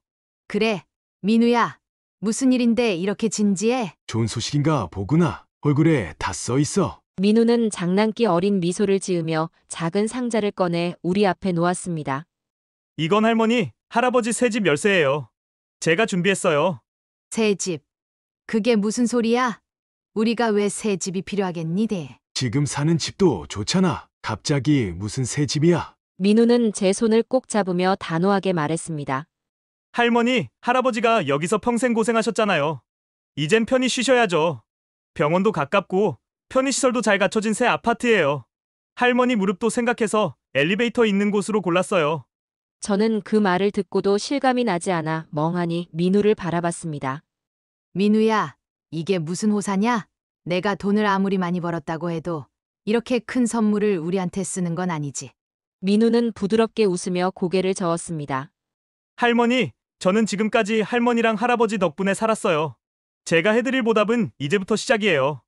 [SPEAKER 3] 그래, 민우야. 무슨 일인데 이렇게 진지해?
[SPEAKER 2] 좋은 소식인가 보구나. 얼굴에 다 써 있어.
[SPEAKER 1] 민우는 장난기 어린 미소를 지으며 작은 상자를 꺼내 우리 앞에 놓았습니다.
[SPEAKER 10] 이건 할머니, 할아버지 새집 열쇠예요. 제가 준비했어요.
[SPEAKER 3] 새 집. 그게 무슨 소리야? 우리가 왜 새 집이 필요하겠니, 대?
[SPEAKER 2] 지금 사는 집도 좋잖아. 갑자기 무슨 새 집이야?
[SPEAKER 1] 민우는 제 손을 꼭 잡으며 단호하게 말했습니다.
[SPEAKER 10] 할머니, 할아버지가 여기서 평생 고생하셨잖아요. 이젠 편히 쉬셔야죠. 병원도 가깝고 편의시설도 잘 갖춰진 새 아파트예요. 할머니 무릎도 생각해서 엘리베이터 있는 곳으로 골랐어요.
[SPEAKER 1] 저는 그 말을 듣고도 실감이 나지 않아 멍하니 민우를 바라봤습니다.
[SPEAKER 3] 민우야, 이게 무슨 호사냐? 내가 돈을 아무리 많이 벌었다고 해도 이렇게 큰 선물을 우리한테 쓰는 건 아니지.
[SPEAKER 1] 민우는 부드럽게 웃으며 고개를 저었습니다.
[SPEAKER 10] 할머니, 저는 지금까지 할머니랑 할아버지 덕분에 살았어요. 제가 해드릴 보답은 이제부터 시작이에요.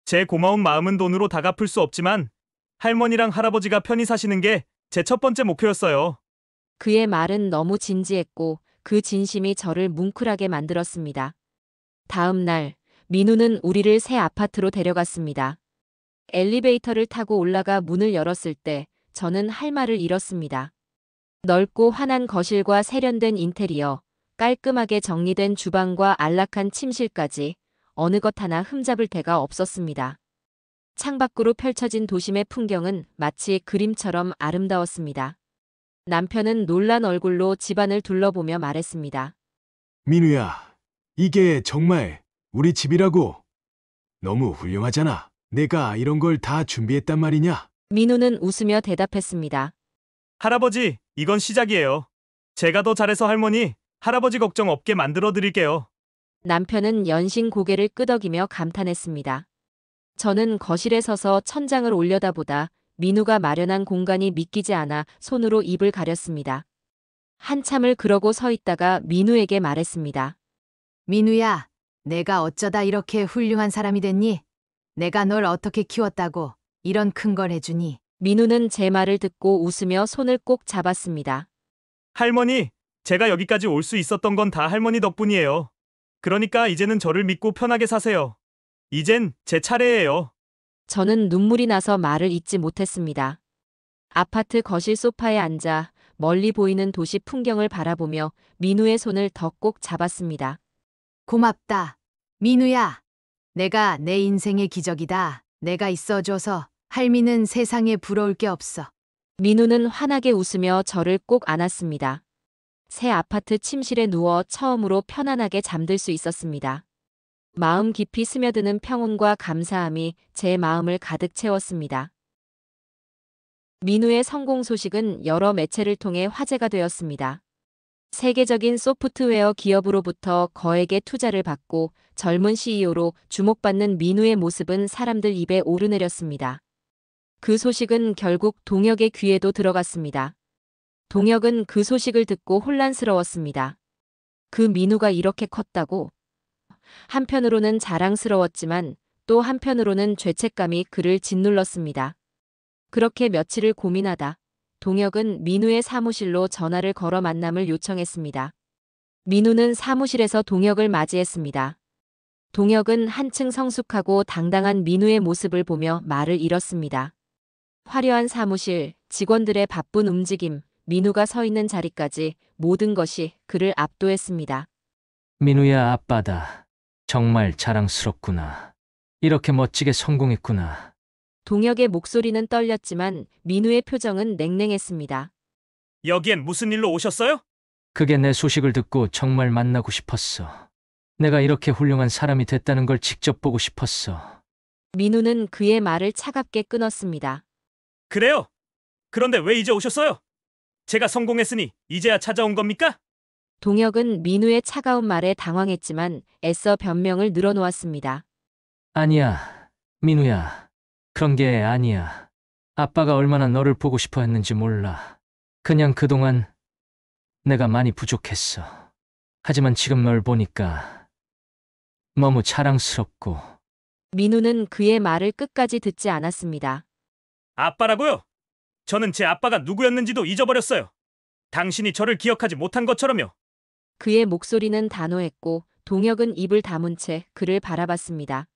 [SPEAKER 10] 제 고마운 마음은 돈으로 다 갚을 수 없지만 할머니랑 할아버지가 편히 사시는 게 제 첫 번째 목표였어요.
[SPEAKER 1] 그의 말은 너무 진지했고 그 진심이 저를 뭉클하게 만들었습니다. 다음 날 민우는 우리를 새 아파트로 데려갔습니다. 엘리베이터를 타고 올라가 문을 열었을 때 저는 할 말을 잃었습니다. 넓고 환한 거실과 세련된 인테리어, 깔끔하게 정리된 주방과 안락한 침실까지 어느 것 하나 흠잡을 데가 없었습니다. 창밖으로 펼쳐진 도심의 풍경은 마치 그림처럼 아름다웠습니다. 남편은 놀란 얼굴로 집안을 둘러보며 말했습니다.
[SPEAKER 2] 민우야, 이게 정말 우리 집이라고. 너무 훌륭하잖아. 내가 이런 걸 다 준비했단 말이냐?
[SPEAKER 1] 민우는 웃으며 대답했습니다.
[SPEAKER 10] 할아버지, 이건 시작이에요. 제가 더 잘해서 할머니, 할아버지 걱정 없게 만들어 드릴게요.
[SPEAKER 1] 남편은 연신 고개를 끄덕이며 감탄했습니다. 저는 거실에 서서 천장을 올려다보다 민우가 마련한 공간이 믿기지 않아 손으로 입을 가렸습니다. 한참을 그러고 서 있다가 민우에게 말했습니다.
[SPEAKER 3] 민우야, 내가 어쩌다 이렇게 훌륭한 사람이 됐니? 내가 널 어떻게 키웠다고 이런 큰 걸 해주니?
[SPEAKER 1] 민우는 제 말을 듣고 웃으며 손을 꼭 잡았습니다.
[SPEAKER 10] 할머니, 제가 여기까지 올 수 있었던 건 다 할머니 덕분이에요. 그러니까 이제는 저를 믿고 편하게 사세요. 이젠 제 차례예요.
[SPEAKER 1] 저는 눈물이 나서 말을 잇지 못했습니다. 아파트 거실 소파에 앉아 멀리 보이는 도시 풍경을 바라보며 민우의 손을 더 꼭 잡았습니다.
[SPEAKER 3] 고맙다. 민우야, 내가 내 인생의 기적이다. 내가 있어줘서 할미는 세상에 부러울 게 없어.
[SPEAKER 1] 민우는 환하게 웃으며 저를 꼭 안았습니다. 새 아파트 침실에 누워 처음으로 편안하게 잠들 수 있었습니다. 마음 깊이 스며드는 평온과 감사함이 제 마음을 가득 채웠습니다. 민우의 성공 소식은 여러 매체를 통해 화제가 되었습니다. 세계적인 소프트웨어 기업으로부터 거액의 투자를 받고 젊은 CEO로 주목받는 민우의 모습은 사람들 입에 오르내렸습니다. 그 소식은 결국 동혁의 귀에도 들어갔습니다. 동혁은 그 소식을 듣고 혼란스러웠습니다. 그 민우가 이렇게 컸다고? 한편으로는 자랑스러웠지만 또 한편으로는 죄책감이 그를 짓눌렀습니다. 그렇게 며칠을 고민하다 동혁은 민우의 사무실로 전화를 걸어 만남을 요청했습니다. 민우는 사무실에서 동혁을 맞이했습니다. 동혁은 한층 성숙하고 당당한 민우의 모습을 보며 말을 잃었습니다. 화려한 사무실, 직원들의 바쁜 움직임, 민우가 서 있는 자리까지 모든 것이 그를 압도했습니다.
[SPEAKER 5] 민우야, 아빠다. 정말 자랑스럽구나. 이렇게 멋지게 성공했구나.
[SPEAKER 1] 동혁의 목소리는 떨렸지만 민우의 표정은 냉랭했습니다.
[SPEAKER 10] 여기엔 무슨 일로 오셨어요?
[SPEAKER 5] 그게 내 소식을 듣고 정말 만나고 싶었어. 내가 이렇게 훌륭한 사람이 됐다는 걸 직접 보고 싶었어.
[SPEAKER 1] 민우는 그의 말을 차갑게 끊었습니다.
[SPEAKER 10] 그래요? 그런데 왜 이제 오셨어요? 제가 성공했으니 이제야 찾아온 겁니까?
[SPEAKER 1] 동혁은 민우의 차가운 말에 당황했지만 애써 변명을 늘어놓았습니다.
[SPEAKER 5] 아니야, 민우야. 그런 게 아니야. 아빠가 얼마나 너를 보고 싶어 했는지 몰라. 그냥 그동안 내가 많이 부족했어. 하지만 지금 널 보니까 너무 자랑스럽고.
[SPEAKER 1] 민우는 그의 말을 끝까지 듣지 않았습니다.
[SPEAKER 10] 아빠라고요? 저는 제 아빠가 누구였는지도 잊어버렸어요. 당신이 저를 기억하지 못한 것처럼요.
[SPEAKER 1] 그의 목소리는 단호했고 동혁은 입을 다문 채 그를 바라봤습니다.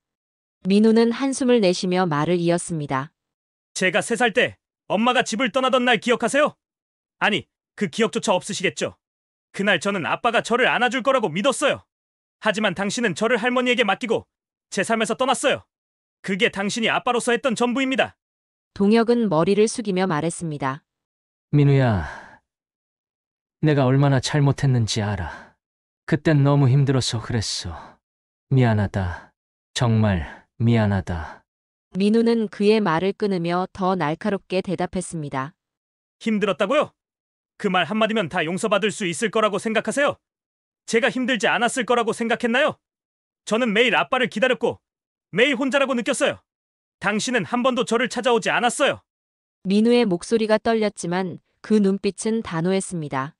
[SPEAKER 1] 민우는 한숨을 내쉬며 말을 이었습니다.
[SPEAKER 10] 제가 3살 때 엄마가 집을 떠나던 날 기억하세요? 아니, 그 기억조차 없으시겠죠? 그날 저는 아빠가 저를 안아줄 거라고 믿었어요. 하지만 당신은 저를 할머니에게 맡기고 제 삶에서 떠났어요. 그게 당신이 아빠로서 했던 전부입니다.
[SPEAKER 1] 동혁은 머리를 숙이며 말했습니다.
[SPEAKER 5] 민우야, 내가 얼마나 잘못했는지 알아. 그땐 너무 힘들어서 그랬어. 미안하다. 정말 미안하다.
[SPEAKER 1] 민우는 그의 말을 끊으며 더 날카롭게 대답했습니다.
[SPEAKER 10] 힘들었다고요? 그 말 한마디면 다 용서받을 수 있을 거라고 생각하세요? 제가 힘들지 않았을 거라고 생각했나요? 저는 매일 아빠를 기다렸고 매일 혼자라고 느꼈어요. 당신은 한 번도 저를 찾아오지 않았어요.
[SPEAKER 1] 민우의 목소리가 떨렸지만 그 눈빛은 단호했습니다.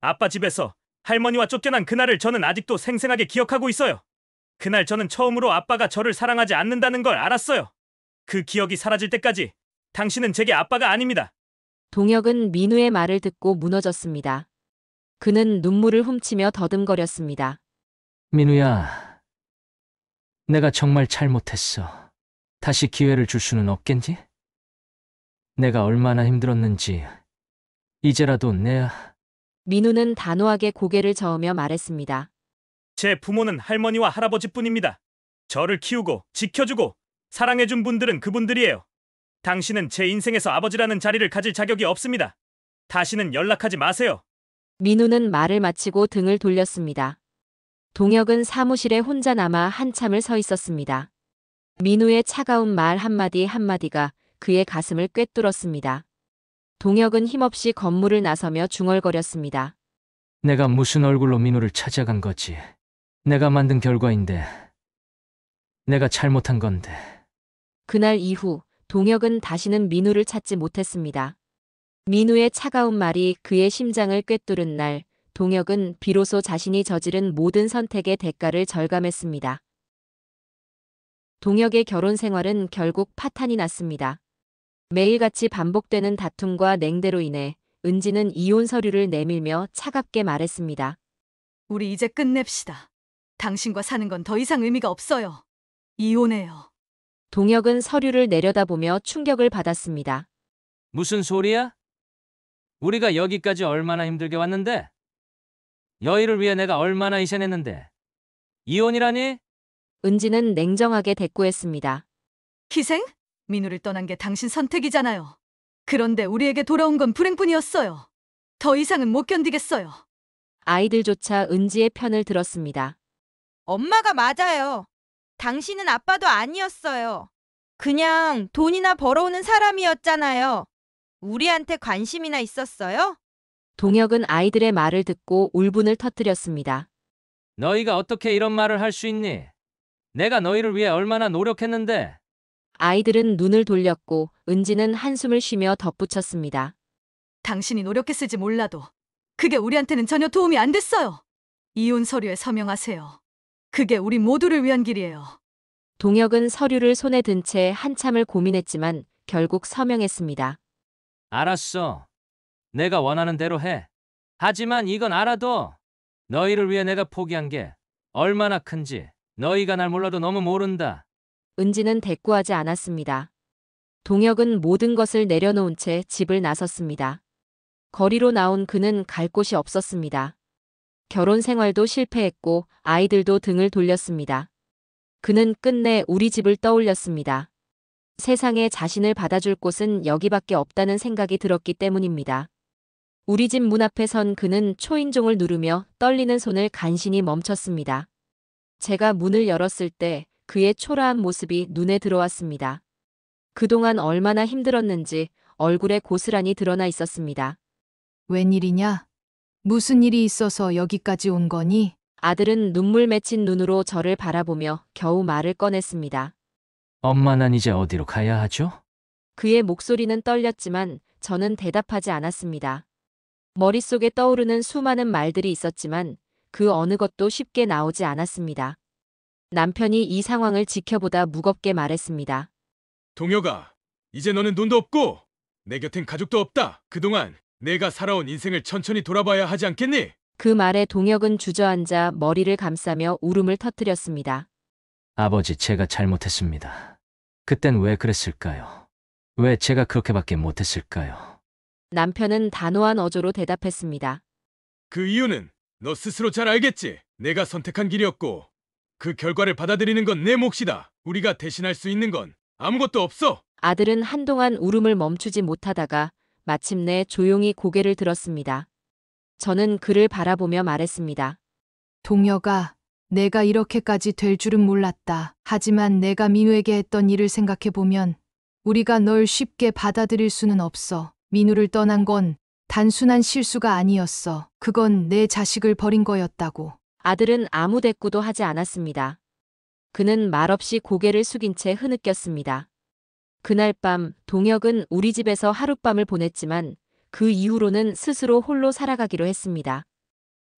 [SPEAKER 10] 아빠 집에서 할머니와 쫓겨난 그날을 저는 아직도 생생하게 기억하고 있어요. 그날 저는 처음으로 아빠가 저를 사랑하지 않는다는 걸 알았어요. 그 기억이 사라질 때까지 당신은 제게 아빠가 아닙니다.
[SPEAKER 1] 동혁은 민우의 말을 듣고 무너졌습니다. 그는 눈물을 훔치며 더듬거렸습니다.
[SPEAKER 5] 민우야, 내가 정말 잘못했어. 다시 기회를 줄 수는 없겠니? 내가 얼마나 힘들었는지 이제라도
[SPEAKER 1] 민우는 단호하게 고개를 저으며 말했습니다.
[SPEAKER 10] 제 부모는 할머니와 할아버지뿐입니다. 저를 키우고 지켜주고 사랑해준 분들은 그분들이에요. 당신은 제 인생에서 아버지라는 자리를 가질 자격이 없습니다. 다시는 연락하지 마세요.
[SPEAKER 1] 민우는 말을 마치고 등을 돌렸습니다. 동혁은 사무실에 혼자 남아 한참을 서 있었습니다. 민우의 차가운 말 한마디 한마디가 그의 가슴을 꿰뚫었습니다. 동혁은 힘없이 건물을 나서며 중얼거렸습니다.
[SPEAKER 5] 내가 무슨 얼굴로 민우를 찾아간 거지. 내가 만든 결과인데. 내가 잘못한 건데.
[SPEAKER 1] 그날 이후 동혁은 다시는 민우를 찾지 못했습니다. 민우의 차가운 말이 그의 심장을 꿰뚫은 날, 동혁은 비로소 자신이 저지른 모든 선택의 대가를 절감했습니다. 동혁의 결혼 생활은 결국 파탄이 났습니다. 매일같이 반복되는 다툼과 냉대로 인해 은지는 이혼 서류를 내밀며 차갑게 말했습니다.
[SPEAKER 4] 우리 이제 끝냅시다. 당신과 사는 건 더 이상 의미가 없어요. 이혼해요.
[SPEAKER 1] 동혁은 서류를 내려다보며 충격을 받았습니다.
[SPEAKER 5] 무슨 소리야? 우리가 여기까지 얼마나 힘들게 왔는데? 여의를 위해 내가 얼마나 희생했는데? 이혼이라니?
[SPEAKER 1] 은지는 냉정하게 대꾸했습니다.
[SPEAKER 4] 희생? 민우를 떠난 게 당신 선택이잖아요. 그런데 우리에게 돌아온 건 불행뿐이었어요. 더 이상은 못 견디겠어요.
[SPEAKER 1] 아이들조차 은지의 편을 들었습니다.
[SPEAKER 6] 엄마가 맞아요. 당신은 아빠도 아니었어요. 그냥 돈이나 벌어오는 사람이었잖아요. 우리한테 관심이나 있었어요?
[SPEAKER 1] 동혁은 아이들의 말을 듣고 울분을 터뜨렸습니다.
[SPEAKER 5] 너희가 어떻게 이런 말을 할 수 있니? 내가 너희를 위해 얼마나 노력했는데.
[SPEAKER 1] 아이들은 눈을 돌렸고 은지는 한숨을 쉬며 덧붙였습니다.
[SPEAKER 4] 당신이 노력했을지 몰라도 그게 우리한테는 전혀 도움이 안 됐어요. 이혼 서류에 서명하세요. 그게 우리 모두를 위한 길이에요.
[SPEAKER 1] 동혁은 서류를 손에 든 채 한참을 고민했지만 결국 서명했습니다.
[SPEAKER 5] 알았어. 내가 원하는 대로 해. 하지만 이건 알아둬. 너희를 위해 내가 포기한 게 얼마나 큰지 너희가 날 몰라도 너무 모른다.
[SPEAKER 1] 은지는 대꾸하지 않았습니다. 동혁은 모든 것을 내려놓은 채 집을 나섰습니다. 거리로 나온 그는 갈 곳이 없었습니다. 결혼 생활도 실패했고 아이들도 등을 돌렸습니다. 그는 끝내 우리 집을 떠올렸습니다. 세상에 자신을 받아줄 곳은 여기밖에 없다는 생각이 들었기 때문입니다. 우리 집 문 앞에 선 그는 초인종을 누르며 떨리는 손을 간신히 멈췄습니다. 제가 문을 열었을 때 그의 초라한 모습이 눈에 들어왔습니다. 그동안 얼마나 힘들었는지 얼굴에 고스란히 드러나 있었습니다.
[SPEAKER 3] 웬일이냐? 무슨 일이 있어서 여기까지 온 거니?
[SPEAKER 1] 아들은 눈물 맺힌 눈으로 저를 바라보며 겨우 말을 꺼냈습니다.
[SPEAKER 5] 엄마, 난 이제 어디로 가야 하죠?
[SPEAKER 1] 그의 목소리는 떨렸지만 저는 대답하지 않았습니다. 머릿속에 떠오르는 수많은 말들이 있었지만 그 어느 것도 쉽게 나오지 않았습니다. 남편이 이 상황을 지켜보다 무겁게 말했습니다.
[SPEAKER 2] 동혁아, 이제 너는 돈도 없고 내 곁엔 가족도 없다. 그동안 내가 살아온 인생을 천천히 돌아봐야 하지 않겠니?
[SPEAKER 1] 그 말에 동혁은 주저앉아 머리를 감싸며 울음을 터뜨렸습니다.
[SPEAKER 5] 아버지, 제가 잘못했습니다. 그땐 왜 그랬을까요? 왜 제가 그렇게밖에 못했을까요?
[SPEAKER 1] 남편은 단호한 어조로 대답했습니다.
[SPEAKER 2] 그 이유는 너 스스로 잘 알겠지. 내가 선택한 길이었고 그 결과를 받아들이는 건 내 몫이다. 우리가 대신할 수 있는 건 아무것도 없어.
[SPEAKER 1] 아들은 한동안 울음을 멈추지 못하다가 마침내 조용히 고개를 들었습니다. 저는 그를 바라보며 말했습니다.
[SPEAKER 3] 동혁아, 내가 이렇게까지 될 줄은 몰랐다. 하지만 내가 민우에게 했던 일을 생각해보면 우리가 널 쉽게 받아들일 수는 없어. 민우를 떠난 건 단순한 실수가 아니었어. 그건 내 자식을 버린 거였다고.
[SPEAKER 1] 아들은 아무 대꾸도 하지 않았습니다. 그는 말없이 고개를 숙인 채 흐느꼈습니다. 그날 밤 동혁은 우리 집에서 하룻밤을 보냈지만 그 이후로는 스스로 홀로 살아가기로 했습니다.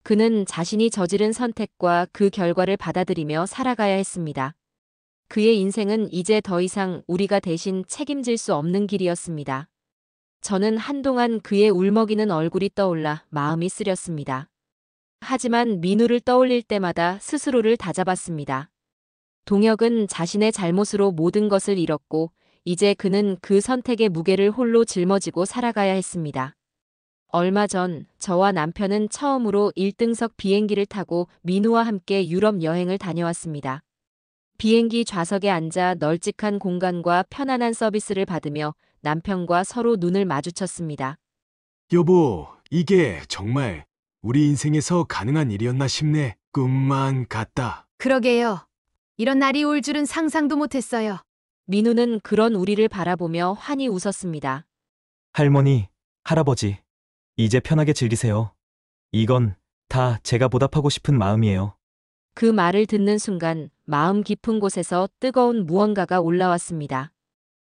[SPEAKER 1] 그는 자신이 저지른 선택과 그 결과를 받아들이며 살아가야 했습니다. 그의 인생은 이제 더 이상 우리가 대신 책임질 수 없는 길이었습니다. 저는 한동안 그의 울먹이는 얼굴이 떠올라 마음이 쓰렸습니다. 하지만 민우를 떠올릴 때마다 스스로를 다잡았습니다. 동혁은 자신의 잘못으로 모든 것을 잃었고 이제 그는 그 선택의 무게를 홀로 짊어지고 살아가야 했습니다. 얼마 전 저와 남편은 처음으로 1등석 비행기를 타고 민우와 함께 유럽 여행을 다녀왔습니다. 비행기 좌석에 앉아 널찍한 공간과 편안한 서비스를 받으며 남편과 서로 눈을 마주쳤습니다.
[SPEAKER 2] 여보, 이게 정말 우리 인생에서 가능한 일이었나 싶네. 꿈만 같다.
[SPEAKER 3] 그러게요. 이런 날이 올 줄은 상상도 못했어요.
[SPEAKER 1] 민우는 그런 우리를 바라보며 환히 웃었습니다.
[SPEAKER 10] 할머니, 할아버지, 이제 편하게 즐기세요. 이건 다 제가 보답하고 싶은 마음이에요.
[SPEAKER 1] 그 말을 듣는 순간 마음 깊은 곳에서 뜨거운 무언가가 올라왔습니다.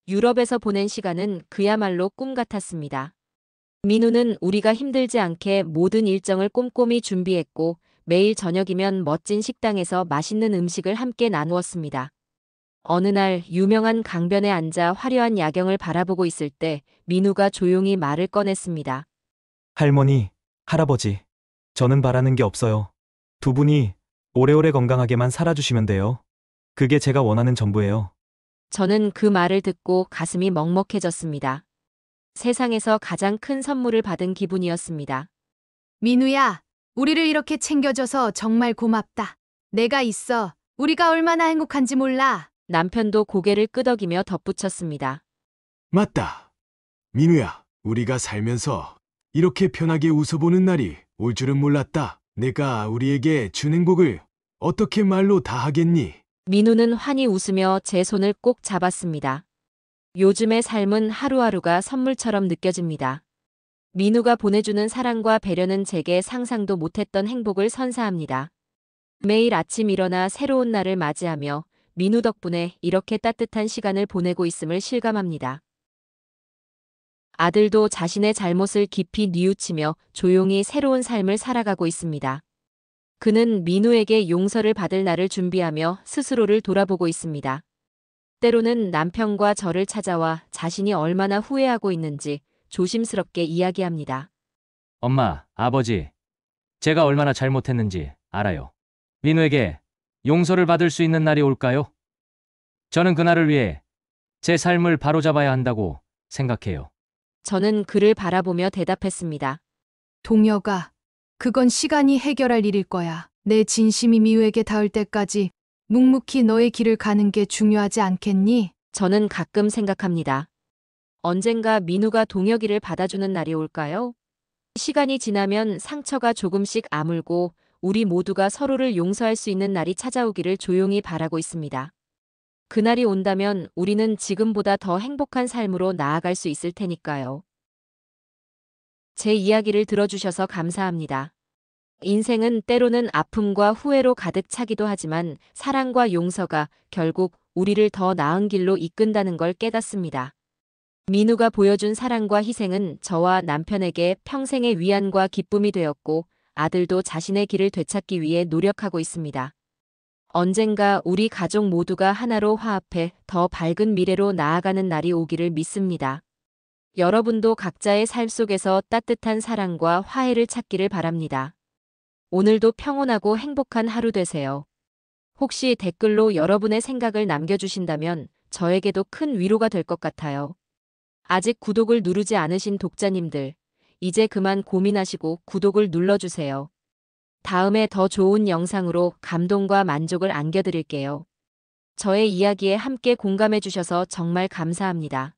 [SPEAKER 1] 유럽에서 보낸 시간은 그야말로 꿈 같았습니다. 민우는 우리가 힘들지 않게 모든 일정을 꼼꼼히 준비했고 매일 저녁이면 멋진 식당에서 맛있는 음식을 함께 나누었습니다. 어느 날 유명한 강변에 앉아 화려한 야경을 바라보고 있을 때 민우가 조용히 말을 꺼냈습니다.
[SPEAKER 10] 할머니, 할아버지, 저는 바라는 게 없어요. 두 분이 오래오래 건강하게만 살아주시면 돼요. 그게 제가 원하는 전부예요.
[SPEAKER 1] 저는 그 말을 듣고 가슴이 먹먹해졌습니다. 세상에서 가장 큰 선물을 받은 기분이었습니다.
[SPEAKER 3] 민우야, 우리를 이렇게 챙겨줘서 정말 고맙다. 내가 있어. 우리가 얼마나 행복한지 몰라.
[SPEAKER 1] 남편도 고개를 끄덕이며 덧붙였습니다.
[SPEAKER 2] 맞다. 민우야, 우리가 살면서 이렇게 편하게 웃어보는 날이 올 줄은 몰랐다. 내가 우리에게 준 행복을 어떻게 말로 다 하겠니?
[SPEAKER 1] 민우는 환히 웃으며 제 손을 꼭 잡았습니다. 요즘의 삶은 하루하루가 선물처럼 느껴집니다. 민우가 보내주는 사랑과 배려는 제게 상상도 못했던 행복을 선사합니다. 매일 아침 일어나 새로운 날을 맞이하며 민우 덕분에 이렇게 따뜻한 시간을 보내고 있음을 실감합니다. 아들도 자신의 잘못을 깊이 뉘우치며 조용히 새로운 삶을 살아가고 있습니다. 그는 민우에게 용서를 받을 날을 준비하며 스스로를 돌아보고 있습니다. 때로는 남편과 저를 찾아와 자신이 얼마나 후회하고 있는지 조심스럽게 이야기합니다.
[SPEAKER 5] 엄마, 아버지, 제가 얼마나 잘못했는지 알아요. 민우에게 용서를 받을 수 있는 날이 올까요? 저는 그날을 위해 제 삶을 바로잡아야 한다고 생각해요.
[SPEAKER 1] 저는 그를 바라보며 대답했습니다.
[SPEAKER 3] 동혁아, 그건 시간이 해결할 일일 거야. 내 진심이 미우에게 닿을 때까지 묵묵히 너의 길을 가는 게 중요하지 않겠니?
[SPEAKER 1] 저는 가끔 생각합니다. 언젠가 민우가 동혁이를 받아주는 날이 올까요? 시간이 지나면 상처가 조금씩 아물고 우리 모두가 서로를 용서할 수 있는 날이 찾아오기를 조용히 바라고 있습니다. 그날이 온다면 우리는 지금보다 더 행복한 삶으로 나아갈 수 있을 테니까요. 제 이야기를 들어주셔서 감사합니다. 인생은 때로는 아픔과 후회로 가득 차기도 하지만 사랑과 용서가 결국 우리를 더 나은 길로 이끈다는 걸 깨닫습니다. 민우가 보여준 사랑과 희생은 저와 남편에게 평생의 위안과 기쁨이 되었고 아들도 자신의 길을 되찾기 위해 노력하고 있습니다. 언젠가 우리 가족 모두가 하나로 화합해 더 밝은 미래로 나아가는 날이 오기를 믿습니다. 여러분도 각자의 삶 속에서 따뜻한 사랑과 화해를 찾기를 바랍니다. 오늘도 평온하고 행복한 하루 되세요. 혹시 댓글로 여러분의 생각을 남겨주신다면 저에게도 큰 위로가 될 것 같아요. 아직 구독을 누르지 않으신 독자님들, 이제 그만 고민하시고 구독을 눌러주세요. 다음에 더 좋은 영상으로 감동과 만족을 안겨드릴게요. 저의 이야기에 함께 공감해주셔서 정말 감사합니다.